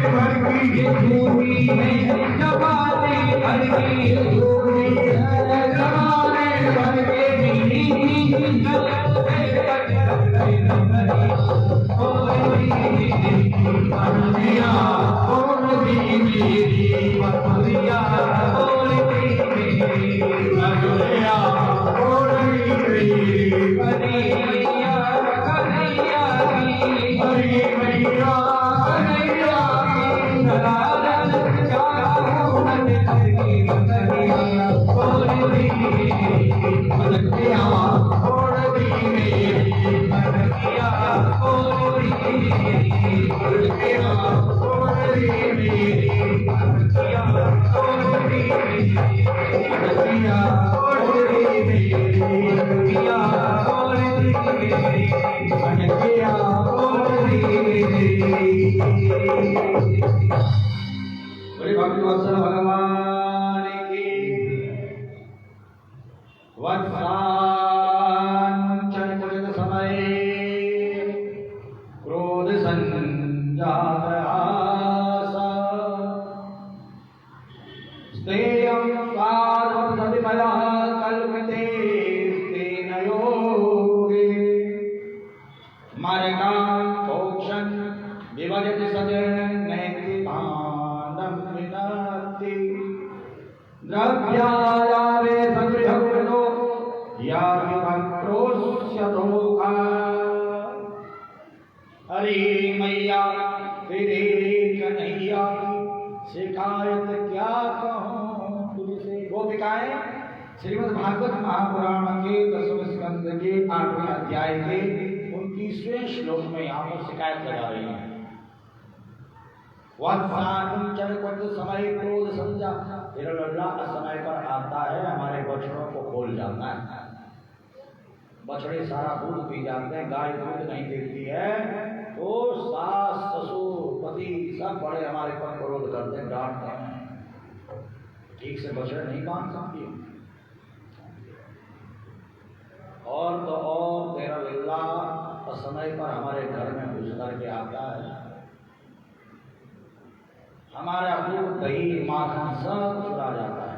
ये झूठी है जबाने भर के झूठी है जबाने भर के मीठी गलते पतिया और भी मेरी पतिया और भी मेरी पतिया और भी मेरी कन्हैया कन्हैया की हरी मैया कन्हैया की नराधन चाहूं न तेरी कन्हैया और भी मेरी पतिया और भी मेरी कन्हैया और भी मेरी पतिया और भी मेरी पतिया और भी मेरी पतिया और भी मेरी पतिया और भी मेरी पतिया और भी मेरी। बोले भक्ति वत्सल भगवान की वत्सांचल कुलित समय क्रोध संजात आसा स्तेयं स्वादवदतिमया कल्पते तेन योगे मार्गान् मोक्षं विभजति सजनैति भानं विनक्ति द्रव्यायावे सगृहकृतो याविभक्रोऽस्यतोका अरे मैया तेरे कन्हैया शिकायत क्या कहूँ तुझसे। गोपिकाएं श्रीमद् भागवत महापुराण के 10वें स्कंद के 8वें अध्याय के 29वें श्लोक में यहाँ पर शिकायत लगा रही हैं। वत्सांचल कुलित समय क्रोध संजा, तेरा लल्ला समय पर आता है हमारे बछड़ों को खोल जाता है। बछड़े सारा दूध पी जाते हैं, गाय दूध नहीं देती है तो सास ससुर पति सब बड़े हमारे पर क्रोध करते हैं, डांटते हैं, ठीक से बछड़े नहीं बांध सकती। और तो और तेरा लल्ला समय पर हमारे घर में घुस करके आता है, हमारा दूध दही माखन सब चुरा जाता है।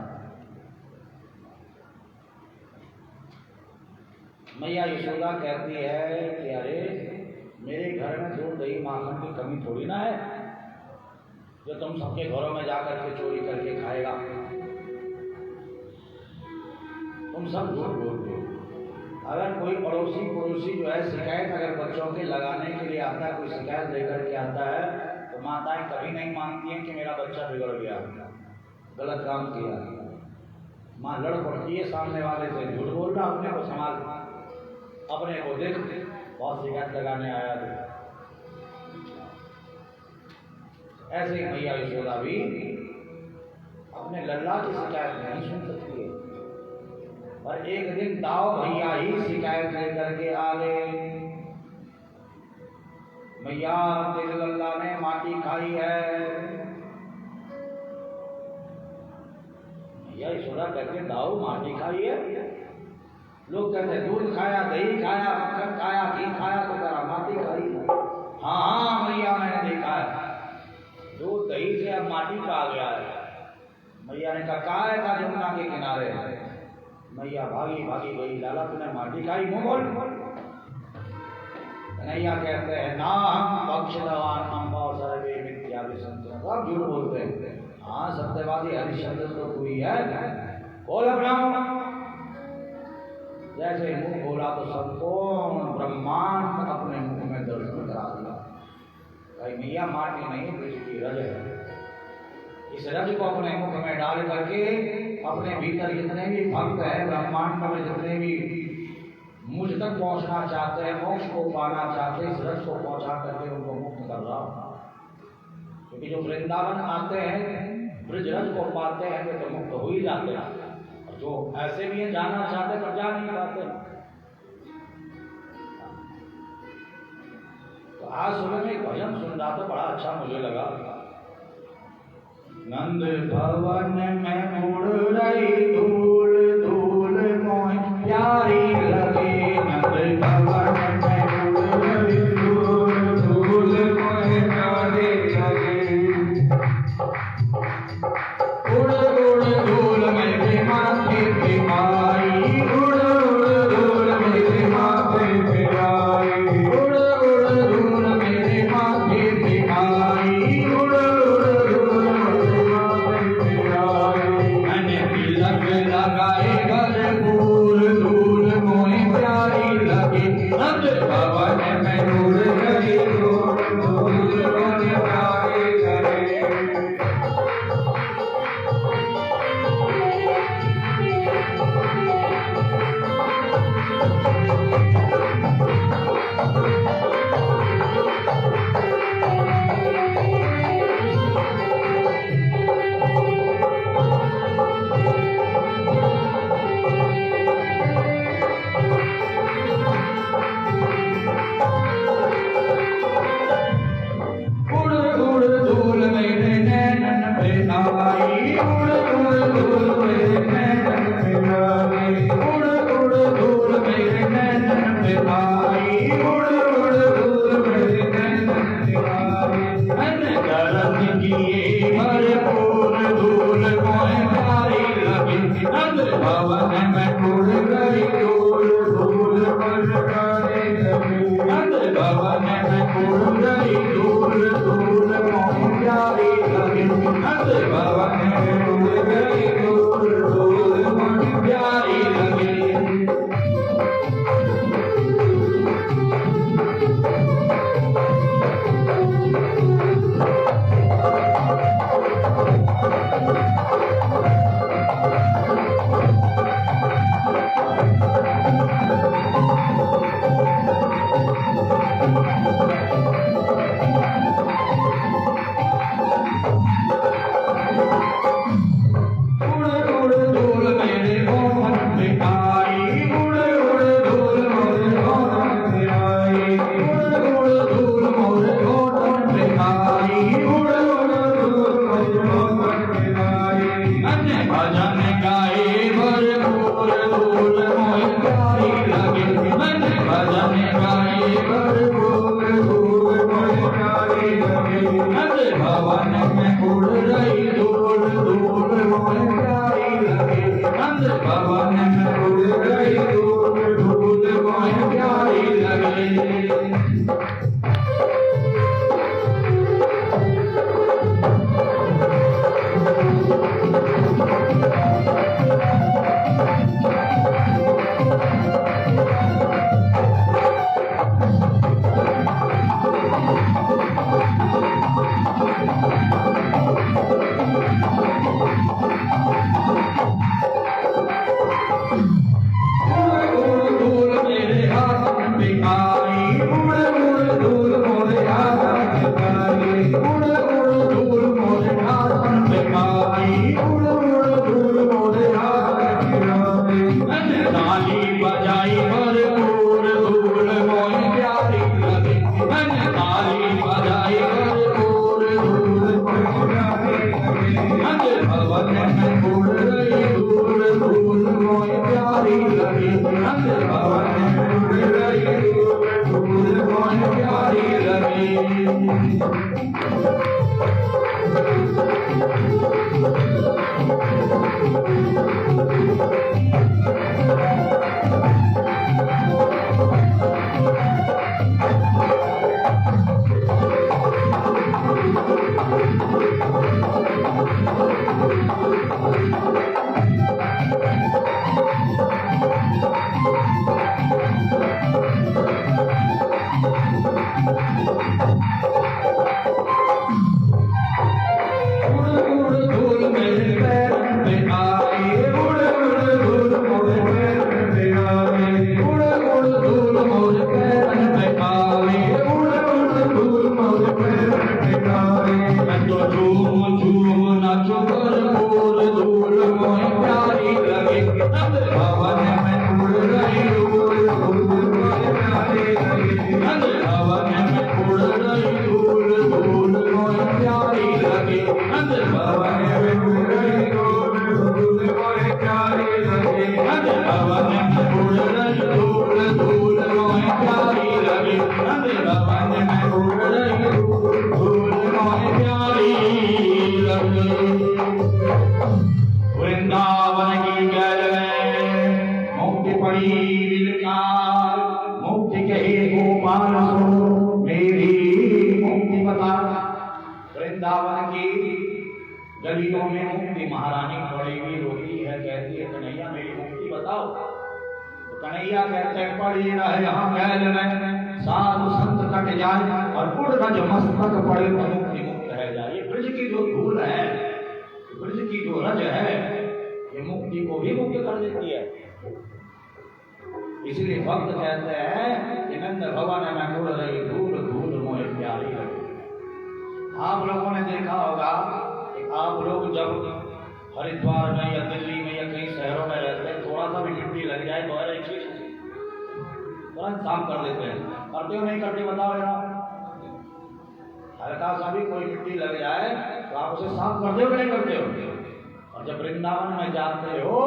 मैया यशोदा कहती है कि अरे मेरे घर में दूध दही माखन की कमी थोड़ी ना है जो तुम सबके घरों में जाकर के चोरी करके खाएगा। तुम सब झूठ बोलते हो। अगर कोई पड़ोसी जो है शिकायत अगर बच्चों के लगाने के लिए आता है, कोई शिकायत लेकर के आता है तो माताएं कभी नहीं मानती हैं कि मेरा बच्चा बिगड़ गया, गलत काम किया। माँ लड़ पड़ती है सामने वाले से, झूठ बोल रहा अपने को संभाल, अपने को देख, बहुत शिकायत लगाने आया था। ऐसे ही मैया यशोदा भी अपने लल्ला की शिकायत नहीं सुन सकती है। पर एक दिन दाऊ भैया ही शिकायत लेकर के आ गए, मैया तेरे लल्ला ने माटी खाई है। मैया यशोदा कहते दाऊ माटी खाई है? लोग कहते हैं दूध खाया, दही खाया, मक्खन खाया, घी खाया, तो करा माटी खाई। हाँ हाँ मैया मैंने देखा है, दूध दही से अब माटी का आ गया है। मैया ने कहा है जमुना के किनारे। मैया भागी भागी गई, लाला तूने माटी खाई, मुंह बोल। कन्हैया कहते हैं ना हम पक्षधवान अम्बा सर्वे मिथ्या विसंत, सब झूठ बोलते हैं। हाँ सत्यवादी हरिश्चंद्र तो कोई है, बोल अपना। जैसे मुंह बोला तो संपूर्ण ब्रह्मांड अपने मुंह में दर्शन करा दिया। भाई मैया माटी नहीं, इसकी रज है। इस रज को अपने मुख में डाल करके अपने भीतर जितने भी भक्त हैं ब्रह्मांड में, जितने भी मुझ तक पहुंचना चाहते हैं, मोक्ष को पाना चाहते हैं, इस रज को पहुंचा करके उनको मुक्त कर रहा हूं। क्योंकि जो वृंदावन आते हैं ब्रज रज को पाते हैं वे तो मुक्त हो ही जाते हैं, और जो ऐसे भी हैं जाना चाहते पर जा नहीं पाते। तो आज सुबह में भजन सुन रहा था, बड़ा अच्छा मुझे लगा। नंद भवन में मुड़ रही धूल धूल मोह प्यारी लगे, नंद भवन में मुड़ रही धूल धूल मोह प्यारी लगे। भवन में उड़ रही धूल धूल मोहे प्यारी लगे नंद भवन में उड़ रही धूल धूल मोहे प्यारी लगे वृंदावन की गल में मुक्ति पड़ी बिलकार मुक्ति कहे गोपाल सो मेरी मुक्ति बता। वृंदावन की गलियों में मुक्ति महारानी पड़ी हुई रोती है, कहती है कन्हैया मेरी मुक्ति बताओ। तो कन्हैया कहते हैं पड़ी रहे यहाँ गैल में साधु संत कट जाए और कुड़ रज मस्तक पड़े तो मुक्ति मुक्त है जाए। ये ब्रज की जो धूल है, ब्रज की जो रज है, ये मुक्ति को भी मुक्त कर देती है। इसलिए भक्त कहते हैं कि नंद भवन में उड़ रही धूल धूल मोहे प्यारी लगी। आप लोगों ने देखा होगा कि आप लोग जब हरिद्वार में या दिल्ली में या कई शहरों में रहते हैं, थोड़ा सा भी मिट्टी लग जाए तो तुरंत साफ कर देते हैं। करते हो नहीं करते बताओ जरा। हल्का सा भी कोई मिट्टी लग जाए तो आप उसे साफ करते हो कि नहीं करते हो। और जब वृंदावन में जाते हो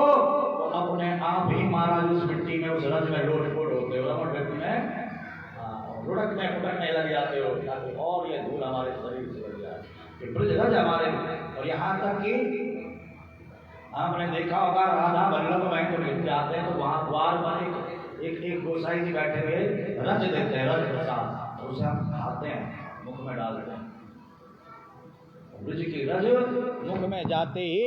तो अपने आप ही महाराज उस मिट्टी में उस रज में लोट-पोट होते हो, रमट व्यक्ति में लुढ़कने फुटकने लग जाते हो ताकि और ये धूल हमारे शरीर से लग जाए। ये ब्रज रज हमारे। और यहाँ तक कि आपने देखा होगा राधा वल्लभ बैंक में जाते हैं तो वहाँ द्वार पर एक गोसाई जी बैठे हुए रज देते हैं, रज प्रसाद, और उसे हम खाते हैं, मुख में डालते हैं। ब्रज की रज मुख में जाते ही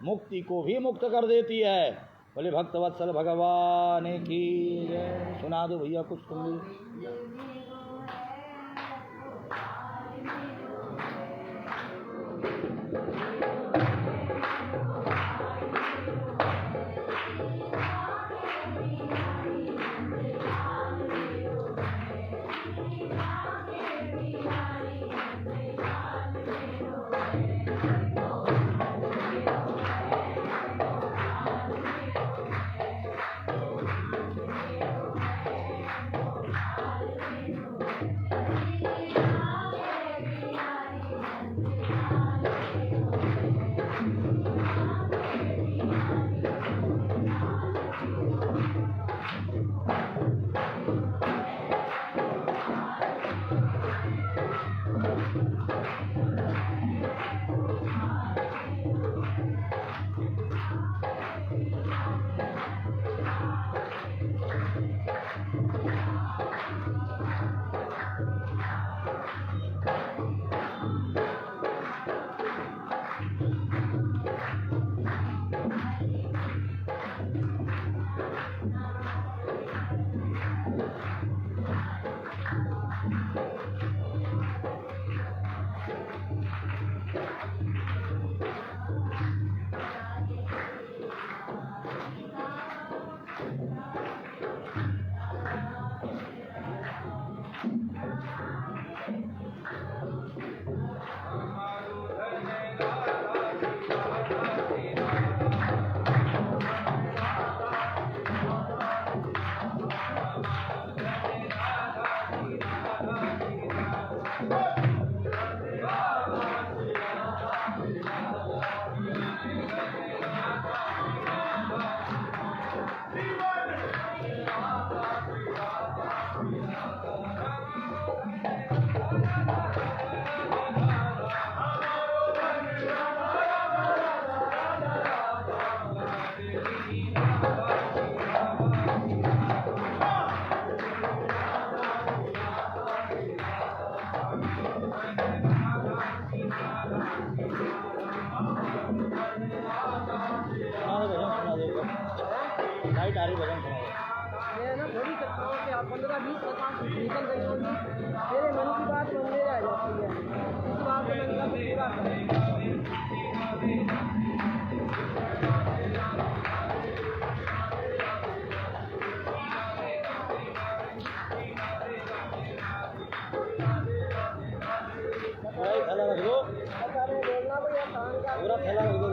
मुक्ति को भी मुक्त कर देती है। बोले भक्तवत्सल भगवान की जय। सुना दो भैया कुछ तुम भी। जी निकल गई होगी, मेरे मन की बात मन में रह जाती है, इस बात को मैंने कहा पूरा करें। थैला रख दो, बोलना भैया, पूरा थैला रख दो।